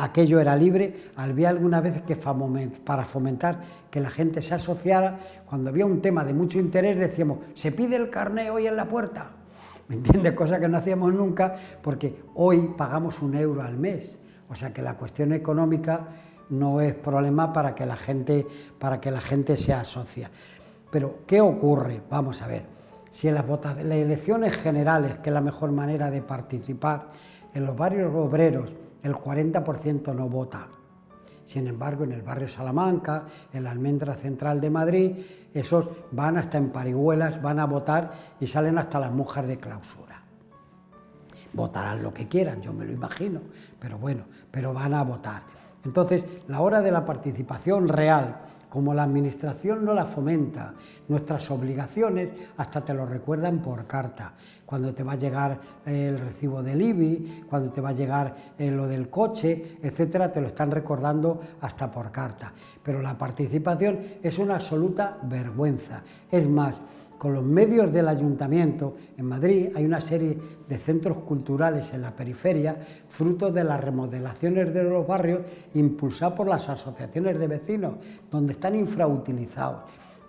aquello era libre. Había algunas veces que para fomentar que la gente se asociara, cuando había un tema de mucho interés decíamos, se pide el carné hoy en la puerta. ¿Me entiendes? Cosa que no hacíamos nunca, porque hoy pagamos 1 euro al mes. O sea que la cuestión económica no es problema para que la gente se asocie. Pero, ¿qué ocurre? Vamos a ver. Si en las elecciones generales, que es la mejor manera de participar, En los barrios obreros el 40% no vota. Sin embargo, en el barrio Salamanca, en la Almendra Central de Madrid, esos van hasta en parihuelas, van a votar y salen hasta las monjas de clausura. Votarán lo que quieran, yo me lo imagino, pero bueno, pero van a votar. Entonces, la hora de la participación real, como la administración no la fomenta, nuestras obligaciones hasta te lo recuerdan por carta. Cuando te va a llegar el recibo del IBI, cuando te va a llegar lo del coche, etcétera, te lo están recordando hasta por carta. Pero la participación es una absoluta vergüenza. Es más, con los medios del ayuntamiento, en Madrid hay una serie de centros culturales en la periferia, fruto de las remodelaciones de los barrios impulsados por las asociaciones de vecinos, donde están infrautilizados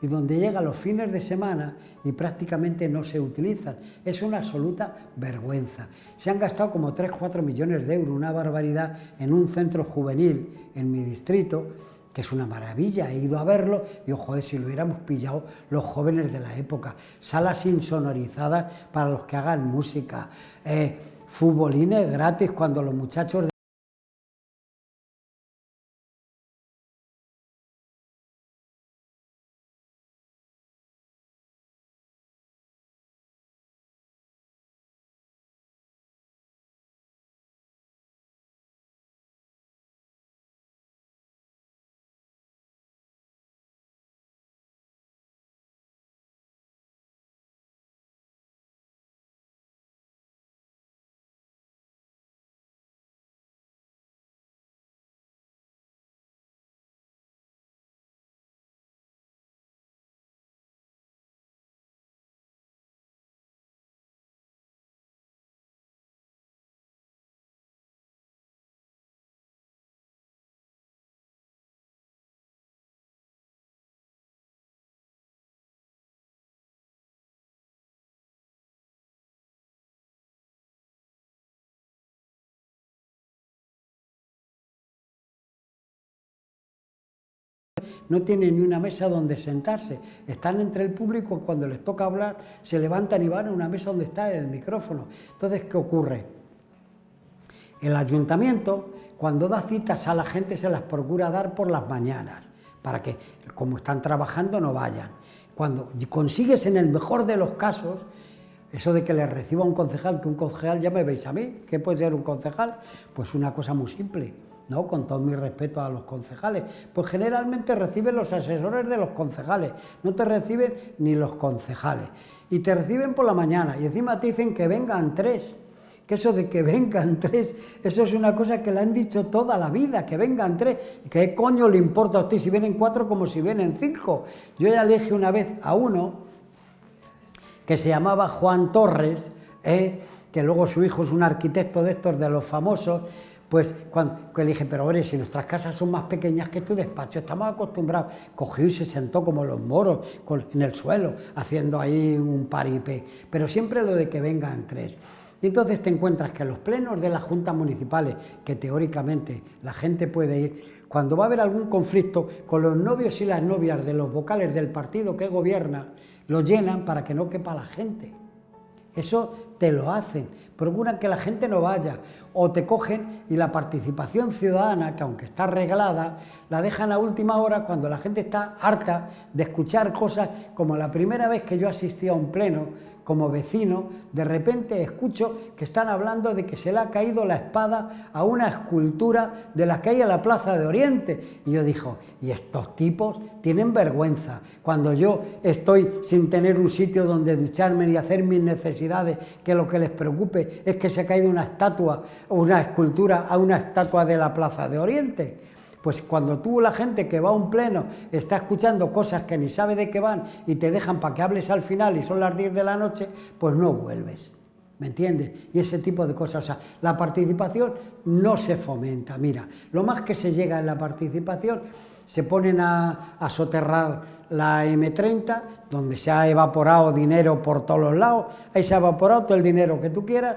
y donde llegan los fines de semana y prácticamente no se utilizan. Es una absoluta vergüenza. Se han gastado como 3-4 millones de euros, una barbaridad, en un centro juvenil en mi distrito, que es una maravilla, he ido a verlo y, joder, si lo hubiéramos pillado los jóvenes de la época, salas insonorizadas para los que hagan música, futbolines gratis cuando los muchachos no tienen ni una mesa donde sentarse, están entre el público, cuando les toca hablar se levantan y van a una mesa donde está el micrófono. Entonces, ¿qué ocurre? El ayuntamiento, cuando da citas a la gente, se las procura dar por las mañanas, para que, como están trabajando, no vayan. Cuando consigues, en el mejor de los casos, eso de que le reciba un concejal, que un concejal, ya me veis a mí, ¿qué puede ser un concejal? Pues una cosa muy simple, ¿no? Con todo mi respeto a los concejales, pues generalmente reciben los asesores de los concejales, no te reciben ni los concejales, y te reciben por la mañana, y encima te dicen que vengan 3, que eso de que vengan 3, eso es una cosa que le han dicho toda la vida, que vengan 3, ¿qué coño le importa a usted si vienen 4 como si vienen 5? Yo ya le dije una vez a uno, que se llamaba Juan Torres, que luego su hijo es un arquitecto de estos, de los famosos, pues que le dije, pero hombre, si nuestras casas son más pequeñas que tu despacho, estamos acostumbrados. Cogió y se sentó como los moros en el suelo, haciendo ahí un paripé, pero siempre lo de que vengan 3. Y entonces te encuentras que los plenos de las juntas municipales, que teóricamente la gente puede ir, cuando va a haber algún conflicto con los novios y las novias de los vocales del partido que gobierna, lo llenan para que no quepa la gente. Eso te lo hacen, procuran que la gente no vaya, o te cogen y la participación ciudadana, que aunque está reglada, la dejan a última hora cuando la gente está harta de escuchar cosas, como la primera vez que yo asistí a un pleno como vecino, de repente escucho que están hablando de que se le ha caído la espada a una escultura de la que hay en la Plaza de Oriente. Y yo digo, y estos tipos tienen vergüenza, cuando yo estoy sin tener un sitio donde ducharme ni hacer mis necesidades, que lo que les preocupe es que se ha caído una estatua o una escultura a una estatua de la Plaza de Oriente. Pues cuando tú, la gente que va a un pleno, está escuchando cosas que ni sabe de qué van y te dejan para que hables al final y son las 10 de la noche, pues no vuelves, ¿me entiendes? Y ese tipo de cosas, o sea, la participación no se fomenta. Mira, lo más que se llega en la participación, se ponen a soterrar la M30, donde se ha evaporado dinero por todos los lados, ahí se ha evaporado todo el dinero que tú quieras,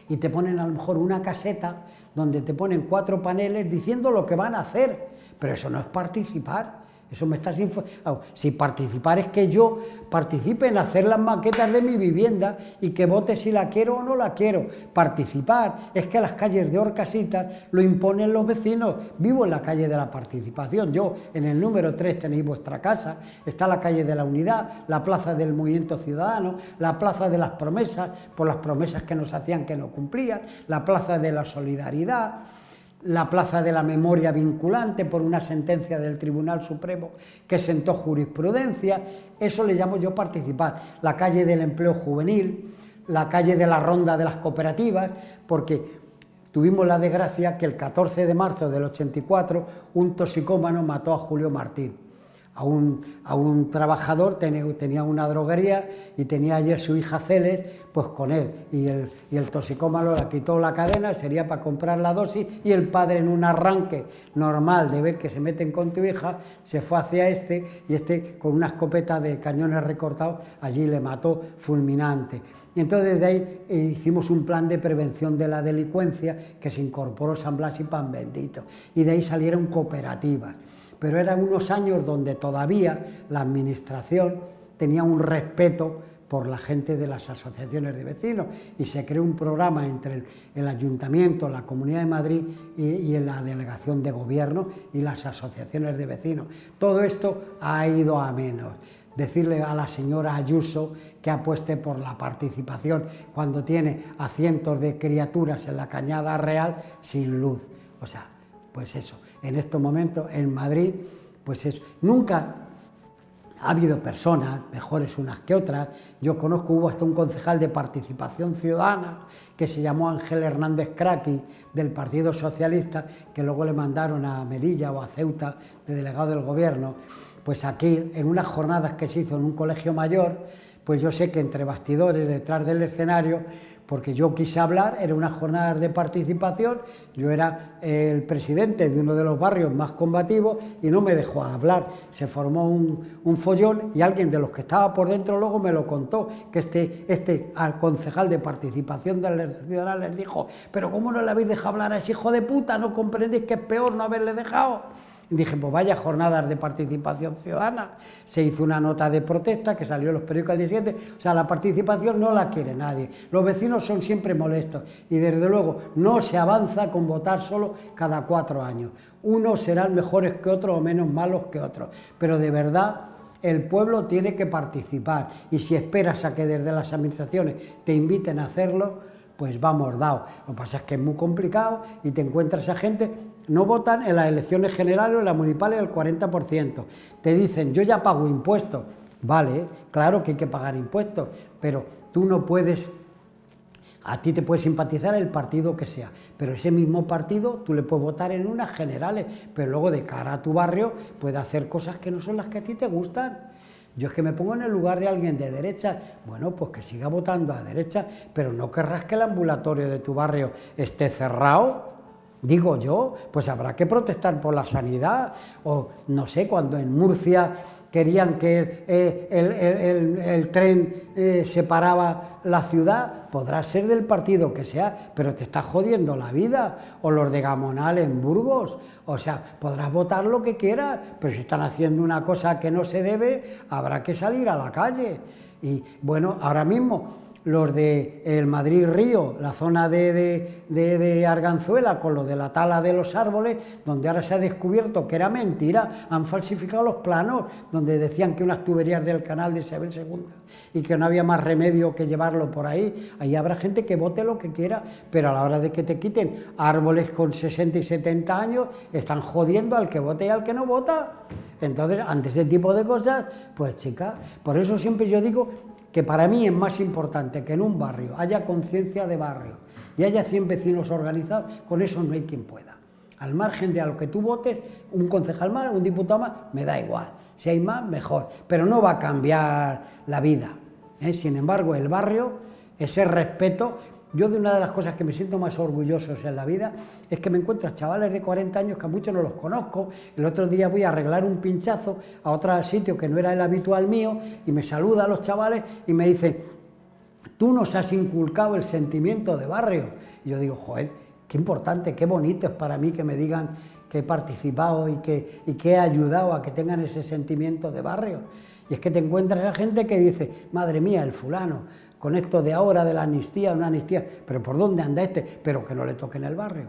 y te ponen a lo mejor una caseta donde te ponen 4 paneles diciendo lo que van a hacer, pero eso no es participar, Eso me estás informando. Si participar es que yo participe en hacer las maquetas de mi vivienda y que vote si la quiero o no la quiero. Participar es que las calles de Orcasitas lo imponen los vecinos. Vivo en la calle de la participación. Yo, en el número 3 tenéis vuestra casa, está la calle de la Unidad, la plaza del Movimiento Ciudadano, la plaza de las promesas, por las promesas que nos hacían que no cumplían, la plaza de la solidaridad, la plaza de la memoria vinculante por una sentencia del Tribunal Supremo que sentó jurisprudencia. Eso le llamo yo participar. La calle del empleo juvenil, la calle de la ronda de las cooperativas, porque tuvimos la desgracia que el 14 de marzo del 84 un toxicómano mató a Julio Martín. A un trabajador, tenía una droguería y tenía allí a su hija Celes, pues con él, y el toxicómano le quitó la cadena, sería para comprar la dosis, y el padre, en un arranque normal de ver que se meten con tu hija, se fue hacia y este con una escopeta de cañones recortados allí le mató fulminante. Y entonces desde ahí hicimos un plan de prevención de la delincuencia que se incorporó San Blas y Pan Bendito, y de ahí salieron cooperativas. Pero eran unos años donde todavía la administración tenía un respeto por la gente de las asociaciones de vecinos y se creó un programa entre el Ayuntamiento, la Comunidad de Madrid y la Delegación de Gobierno y las asociaciones de vecinos. Todo esto ha ido a menos. Decirle a la señora Ayuso que apueste por la participación cuando tiene a cientos de criaturas en la Cañada Real sin luz. O sea, pues eso, en estos momentos en Madrid, pues eso, nunca ha habido personas mejores unas que otras. Yo conozco, hubo hasta un concejal de Participación Ciudadana que se llamó Ángel Hernández Craqui, del Partido Socialista, que luego le mandaron a Melilla o a Ceuta de delegado del gobierno. Pues aquí, en unas jornadas que se hizo en un colegio mayor, pues yo sé que entre bastidores, detrás del escenario, porque yo quise hablar, era unas jornadas de participación, yo era el presidente de uno de los barrios más combativos y no me dejó hablar. Se formó un follón y alguien de los que estaba por dentro luego me lo contó, que al concejal de Participación Ciudadana les dijo: pero ¿cómo no le habéis dejado hablar a ese hijo de puta? ¿No comprendéis que es peor no haberle dejado? Y dije, pues vaya jornadas de participación ciudadana. Se hizo una nota de protesta que salió en los periódicos al día siguiente. O sea, la participación no la quiere nadie. Los vecinos son siempre molestos y desde luego no se avanza con votar solo cada 4 años. Unos serán mejores que otros o menos malos que otros, pero de verdad el pueblo tiene que participar, y si esperas a que desde las administraciones te inviten a hacerlo, pues vamos dado. Lo que pasa es que es muy complicado y te encuentras a gente. No votan en las elecciones generales o en las municipales el 40%. Te dicen, yo ya pago impuestos. Vale, claro que hay que pagar impuestos, pero tú no puedes, a ti te puede simpatizar el partido que sea, pero ese mismo partido tú le puedes votar en unas generales, pero luego de cara a tu barrio puede hacer cosas que no son las que a ti te gustan. Yo es que me pongo en el lugar de alguien de derecha, bueno, pues que siga votando a derecha, pero no querrás que el ambulatorio de tu barrio esté cerrado. Digo yo, pues habrá que protestar por la sanidad, o no sé, cuando en Murcia querían que el tren separaba la ciudad, podrá ser del partido que sea, pero te está jodiendo la vida, o los de Gamonal en Burgos, o sea, podrás votar lo que quieras, pero si están haciendo una cosa que no se debe, habrá que salir a la calle. Y bueno, ahora mismo los de el Madrid-Río, la zona de Arganzuela, con lo de la tala de los árboles, donde ahora se ha descubierto que era mentira, han falsificado los planos, donde decían que unas tuberías del canal de Isabel II y que no había más remedio que llevarlo por ahí. Ahí habrá gente que vote lo que quiera, pero a la hora de que te quiten árboles con 60 y 70 años, están jodiendo al que vote y al que no vota. Entonces, ante ese tipo de cosas, pues chica, por eso siempre yo digo que para mí es más importante que en un barrio haya conciencia de barrio y haya 100 vecinos organizados, con eso no hay quien pueda. Al margen de a lo que tú votes, un concejal más, un diputado más, me da igual. Si hay más, mejor, pero no va a cambiar la vida. Sin embargo, el barrio, ese respeto. Yo, de una de las cosas que me siento más orgulloso en la vida es que me encuentro a chavales de 40 años que a muchos no los conozco. El otro día voy a arreglar un pinchazo a otro sitio que no era el habitual mío y me saludan los chavales y me dicen: tú nos has inculcado el sentimiento de barrio. Y yo digo, joder, qué importante, qué bonito es para mí que me digan que he participado y que he ayudado a que tengan ese sentimiento de barrio. Y es que te encuentras a gente que dice, madre mía, el fulano, con esto de ahora de la amnistía, una amnistía, pero ¿por dónde anda este? Pero que no le toque en el barrio.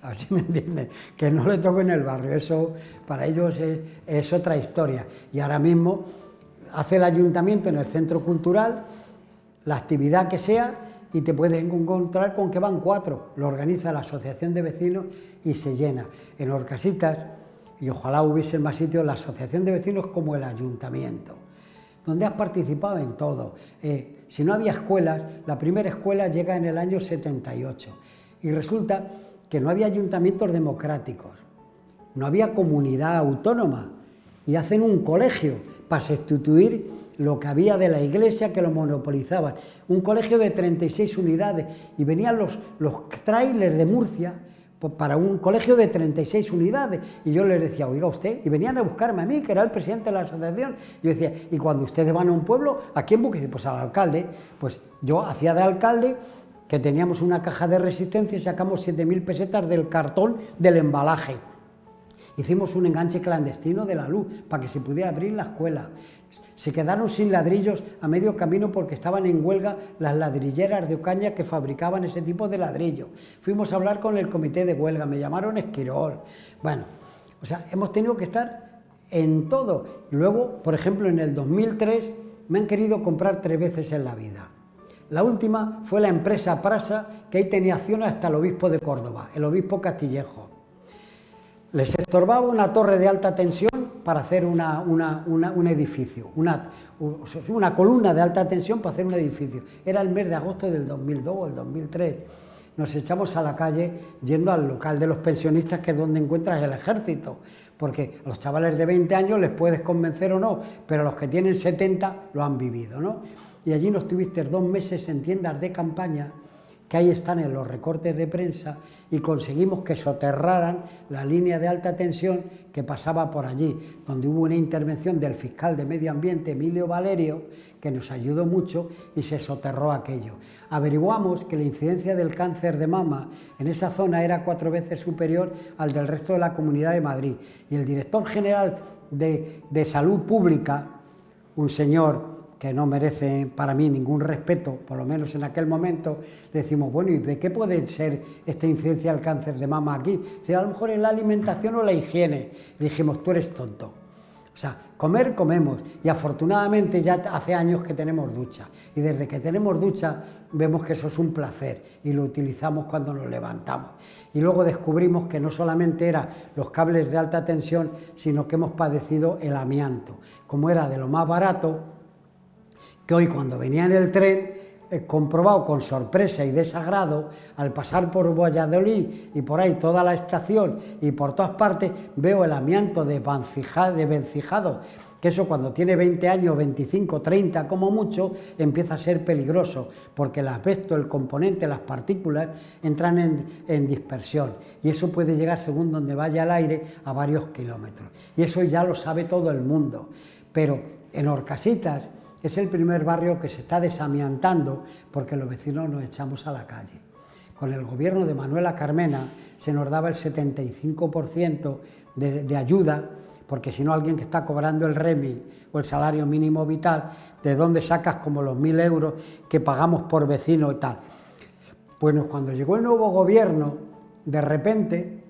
A ver si me entienden, que no le toque en el barrio, eso para ellos es otra historia. Y ahora mismo hace el ayuntamiento en el centro cultural la actividad que sea y te puedes encontrar con que van 4, lo organiza la asociación de vecinos y se llena. En Orcasitas, y ojalá hubiese más sitios, la asociación de vecinos como el ayuntamiento, donde has participado en todo. Si no había escuelas, la primera escuela llega en el año 78 y resulta que no había ayuntamientos democráticos, no había comunidad autónoma y hacen un colegio para sustituir lo que había de la iglesia que lo monopolizaban. Un colegio de 36 unidades y venían los trailers de Murcia para un colegio de 36 unidades y yo les decía, oiga usted, y venían a buscarme a mí, que era el presidente de la asociación, y yo decía, y cuando ustedes van a un pueblo, ¿a quién buscan? Pues al alcalde. Pues yo hacía de alcalde, que teníamos una caja de resistencia y sacamos 7.000 pesetas del cartón del embalaje. Hicimos un enganche clandestino de la luz para que se pudiera abrir la escuela. Se quedaron sin ladrillos a medio camino porque estaban en huelga las ladrilleras de Ocaña que fabricaban ese tipo de ladrillo. Fuimos a hablar con el comité de huelga, me llamaron Esquirol. Bueno, o sea, hemos tenido que estar en todo. Luego, por ejemplo, en el 2003 me han querido comprar 3 veces en la vida. La última fue la empresa Prasa, que ahí tenía acciones hasta el obispo de Córdoba, el obispo Castillejo. Les estorbaba una torre de alta tensión para hacer un edificio, una columna de alta tensión para hacer un edificio. Era el mes de agosto del 2002 o el 2003. Nos echamos a la calle yendo al local de los pensionistas, que es donde encuentras el ejército, porque a los chavales de 20 años les puedes convencer o no, pero los que tienen 70 lo han vivido, ¿no? Y allí nos tuviste 2 meses en tiendas de campaña, que ahí están en los recortes de prensa, y conseguimos que soterraran la línea de alta tensión que pasaba por allí, donde hubo una intervención del fiscal de Medio Ambiente, Emilio Valerio, que nos ayudó mucho y se soterró aquello. Averiguamos que la incidencia del cáncer de mama en esa zona era 4 veces superior al del resto de la Comunidad de Madrid, y el director general de Salud Pública, un señor que no merece para mí ningún respeto, por lo menos en aquel momento, le decimos, bueno, ¿y de qué puede ser esta incidencia del cáncer de mama aquí? Si a lo mejor es la alimentación o la higiene. Le dijimos, tú eres tonto. O sea, comer, comemos, y afortunadamente ya hace años que tenemos ducha, y desde que tenemos ducha vemos que eso es un placer, y lo utilizamos cuando nos levantamos. Y luego descubrimos que no solamente eran los cables de alta tensión, sino que hemos padecido el amianto. Como era de lo más barato, que hoy cuando venía en el tren, he comprobado con sorpresa y desagrado, al pasar por Valladolid y por ahí toda la estación y por todas partes, veo el amianto de vencijado, que eso cuando tiene 20 años, 25, 30 como mucho, empieza a ser peligroso, porque el asbesto, el componente, las partículas entran en dispersión, y eso puede llegar, según donde vaya el aire, a varios kilómetros. Y eso ya lo sabe todo el mundo. Pero en Orcasitas es el primer barrio que se está desamiantando porque los vecinos nos echamos a la calle. Con el gobierno de Manuela Carmena se nos daba el 75% de ayuda, porque si no, alguien que está cobrando el REMI o el salario mínimo vital, ¿de dónde sacas como los 1.000 euros que pagamos por vecino y tal? Bueno, cuando llegó el nuevo gobierno, de repente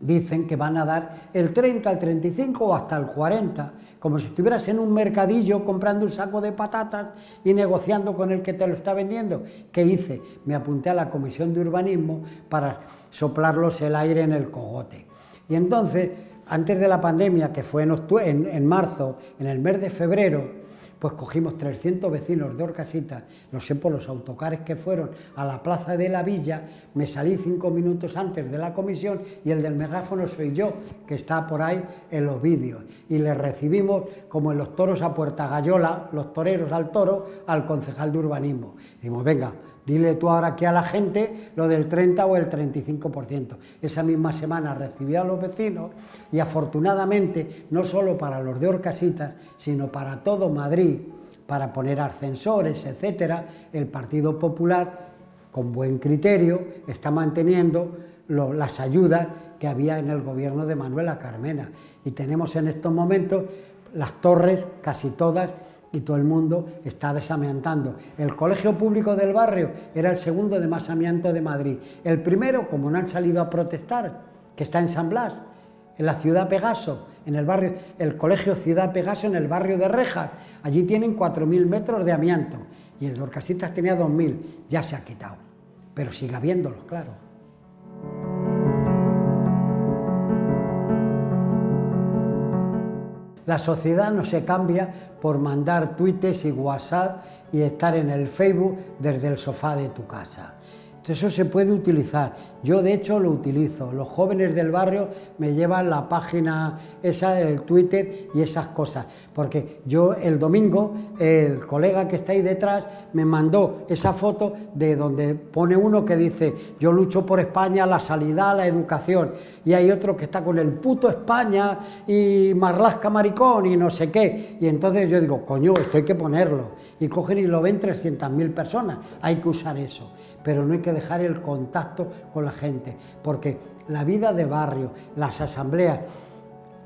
dicen que van a dar el 30, el 35 o hasta el 40, como si estuvieras en un mercadillo comprando un saco de patatas y negociando con el que te lo está vendiendo. ¿Qué hice? Me apunté a la Comisión de Urbanismo para soplarlos el aire en el cogote. Y entonces, antes de la pandemia, que fue en marzo, en el mes de febrero, pues cogimos 300 vecinos de Orcasitas, lo sé por los autocares que fueron a la plaza de la Villa, me salí 5 minutos antes de la comisión y el del megáfono soy yo, que está por ahí en los vídeos. Y le recibimos, como en los toros a Puerta Gallola, los toreros al toro, al concejal de urbanismo. Dijimos, venga, dile tú ahora aquí a la gente lo del 30 o el 35%. Esa misma semana recibí a los vecinos y afortunadamente, no solo para los de Orcasitas, sino para todo Madrid, para poner ascensores, etcétera, el Partido Popular con buen criterio, está manteniendo las ayudas que había en el gobierno de Manuela Carmena. Y tenemos en estos momentos las torres, casi todas, y todo el mundo está desamiantando. El colegio público del barrio era el segundo de más amianto de Madrid. El primero, como no han salido a protestar, que está en San Blas, en la Ciudad Pegaso, en el barrio, el colegio Ciudad Pegaso en el barrio de Rejas. Allí tienen 4.000 metros de amianto y el de Orcasitas tenía 2.000, ya se ha quitado, pero sigue habiéndolos, claro. La sociedad no se cambia por mandar tweets y WhatsApp y estar en el Facebook desde el sofá de tu casa. Eso se puede utilizar, yo de hecho lo utilizo, los jóvenes del barrio me llevan la página esa, el Twitter y esas cosas, porque yo el domingo, el colega que está ahí detrás me mandó esa foto de donde pone uno que dice yo lucho por España, la sanidad, la educación, y hay otro que está con el puto España y marlasca maricón y no sé qué, y entonces yo digo, coño, esto hay que ponerlo, y cogen y lo ven 300.000 personas, hay que usar eso, pero no hay que dejar el contacto con la gente, porque la vida de barrio, las asambleas,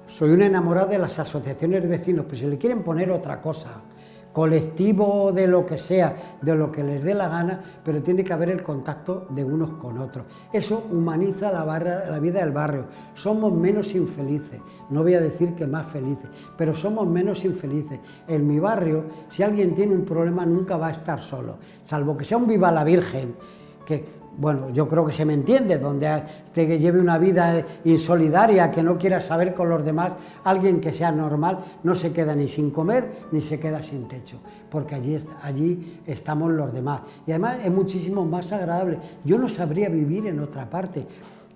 soy un enamorado de las asociaciones de vecinos, pero si le quieren poner otra cosa, colectivo de lo que sea, de lo que les dé la gana, pero tiene que haber el contacto de unos con otros. Eso humaniza la vida del barrio. Somos menos infelices, no voy a decir que más felices, pero somos menos infelices. En mi barrio, si alguien tiene un problema, nunca va a estar solo, salvo que sea un viva la Virgen, que, bueno, yo creo que se me entiende, donde que lleve una vida insolidaria, que no quiera saber con los demás, alguien que sea normal no se queda ni sin comer ni se queda sin techo, porque allí estamos los demás. Y además es muchísimo más agradable. Yo no sabría vivir en otra parte.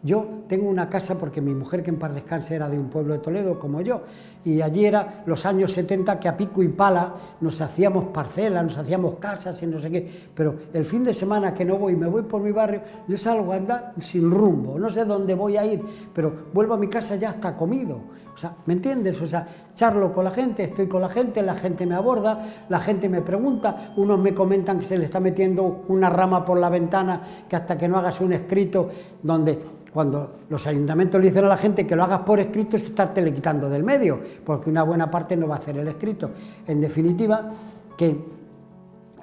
Yo tengo una casa, porque mi mujer, que en paz descanse, era de un pueblo de Toledo como yo, y allí era los años 70 que a pico y pala nos hacíamos parcelas, nos hacíamos casas y no sé qué, pero el fin de semana que no voy, me voy por mi barrio, yo salgo a andar sin rumbo, no sé dónde voy a ir, pero vuelvo a mi casa ya está comido, o sea, ¿me entiendes? O sea, charlo con la gente, estoy con la gente me aborda, la gente me pregunta, unos me comentan que se le está metiendo una rama por la ventana, que hasta que no hagas un escrito donde... Cuando los ayuntamientos le dicen a la gente que lo hagas por escrito, es estártele quitando del medio, porque una buena parte no va a hacer el escrito. En definitiva, que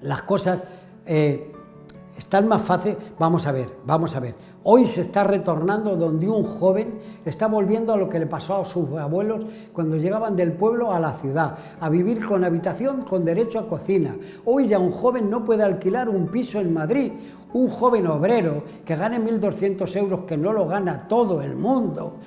las cosas están más fáciles. Vamos a ver. Hoy se está retornando donde un joven está volviendo a lo que le pasó a sus abuelos cuando llegaban del pueblo a la ciudad, a vivir con habitación con derecho a cocina. Hoy ya un joven no puede alquilar un piso en Madrid, un joven obrero que gane 1.200 euros, que no lo gana todo el mundo,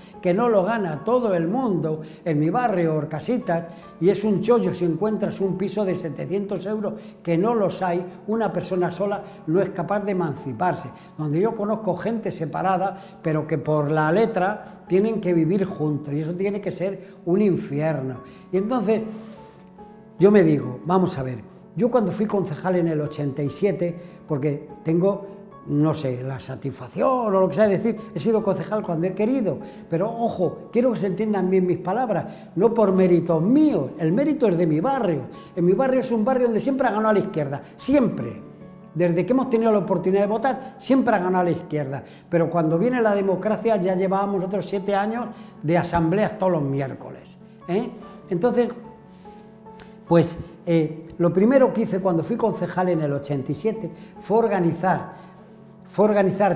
en mi barrio, Orcasitas, y es un chollo si encuentras un piso de 700 euros, que no los hay, una persona sola no es capaz de emanciparse. Donde yo conozco gente separada, pero que por la letra tienen que vivir juntos, y eso tiene que ser un infierno. Y entonces yo me digo, vamos a ver, yo cuando fui concejal en el 87, porque tengo, no sé, la satisfacción o lo que sea de decir, he sido concejal cuando he querido, pero ojo, quiero que se entiendan bien mis palabras, no por méritos míos, el mérito es de mi barrio. En mi barrio es un barrio donde siempre ha ganado a la izquierda, siempre. Desde que hemos tenido la oportunidad de votar, siempre ha ganado a la izquierda, pero cuando viene la democracia ya llevábamos otros 7 años de asambleas todos los miércoles, Entonces, pues lo primero que hice cuando fui concejal en el 87 fue organizar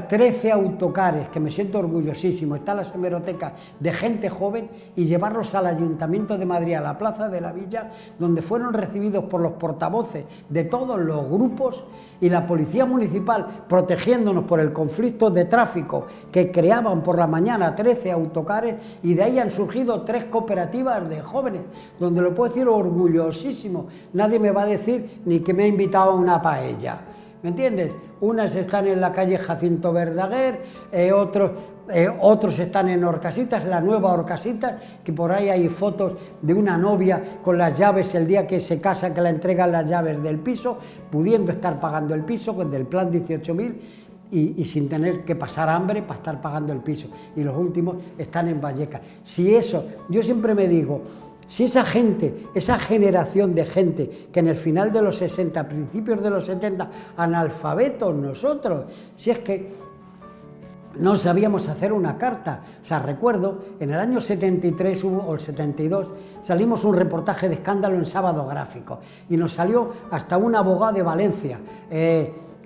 13 autocares, que me siento orgullosísimo, está las hemerotecas, de gente joven, y llevarlos al Ayuntamiento de Madrid, a la Plaza de la Villa, donde fueron recibidos por los portavoces de todos los grupos y la Policía Municipal, protegiéndonos por el conflicto de tráfico que creaban por la mañana 13 autocares, y de ahí han surgido 3 cooperativas de jóvenes, donde lo puedo decir orgullosísimo, nadie me va a decir ni que me ha invitado a una paella. ¿Me entiendes? Unas están en la calle Jacinto Verdaguer, otros están en Orcasitas, la nueva Orcasitas, que por ahí hay fotos de una novia con las llaves el día que se casa, que la entregan las llaves del piso, pudiendo estar pagando el piso con del plan 18.000 y sin tener que pasar hambre para estar pagando el piso. Y los últimos están en Vallecas. Si eso, yo siempre me digo, Si esa gente, esa generación de gente que en el final de los 60, principios de los 70, analfabetos nosotros, si es que no sabíamos hacer una carta. O sea, recuerdo, en el año 73 o el 72 salimos un reportaje de escándalo en Sábado Gráfico y nos salió hasta un abogado de Valencia,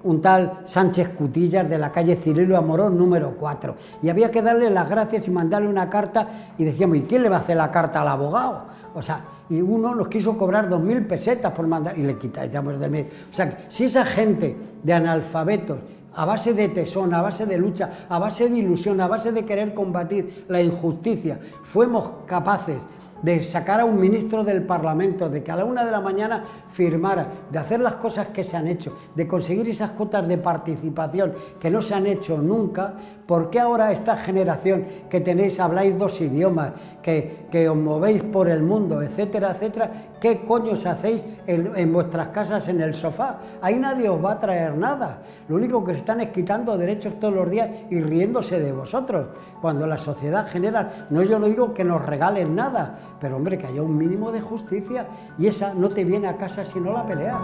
un tal Sánchez Cutillas, de la calle Cirilo Amorós número 4, y había que darle las gracias y mandarle una carta, y decíamos, ¿y quién le va a hacer la carta al abogado? O sea, y uno nos quiso cobrar 2.000 pesetas por mandar, y le quitamos de medio. O sea, si esa gente de analfabetos, a base de tesón, a base de lucha, a base de ilusión, a base de querer combatir la injusticia, fuimos capaces de sacar a un ministro del Parlamento, de que a la 1 de la mañana firmara, de hacer las cosas que se han hecho, de conseguir esas cuotas de participación que no se han hecho nunca. ¿Por qué ahora esta generación que tenéis, habláis 2 idiomas, que os movéis por el mundo, etcétera, etcétera, qué coños hacéis en vuestras casas en el sofá? Ahí nadie os va a traer nada. Lo único que se están es quitando derechos todos los días y riéndose de vosotros, cuando la sociedad general, yo no digo que nos regalen nada, pero hombre, que haya un mínimo de justicia, y esa no te viene a casa si no la peleas.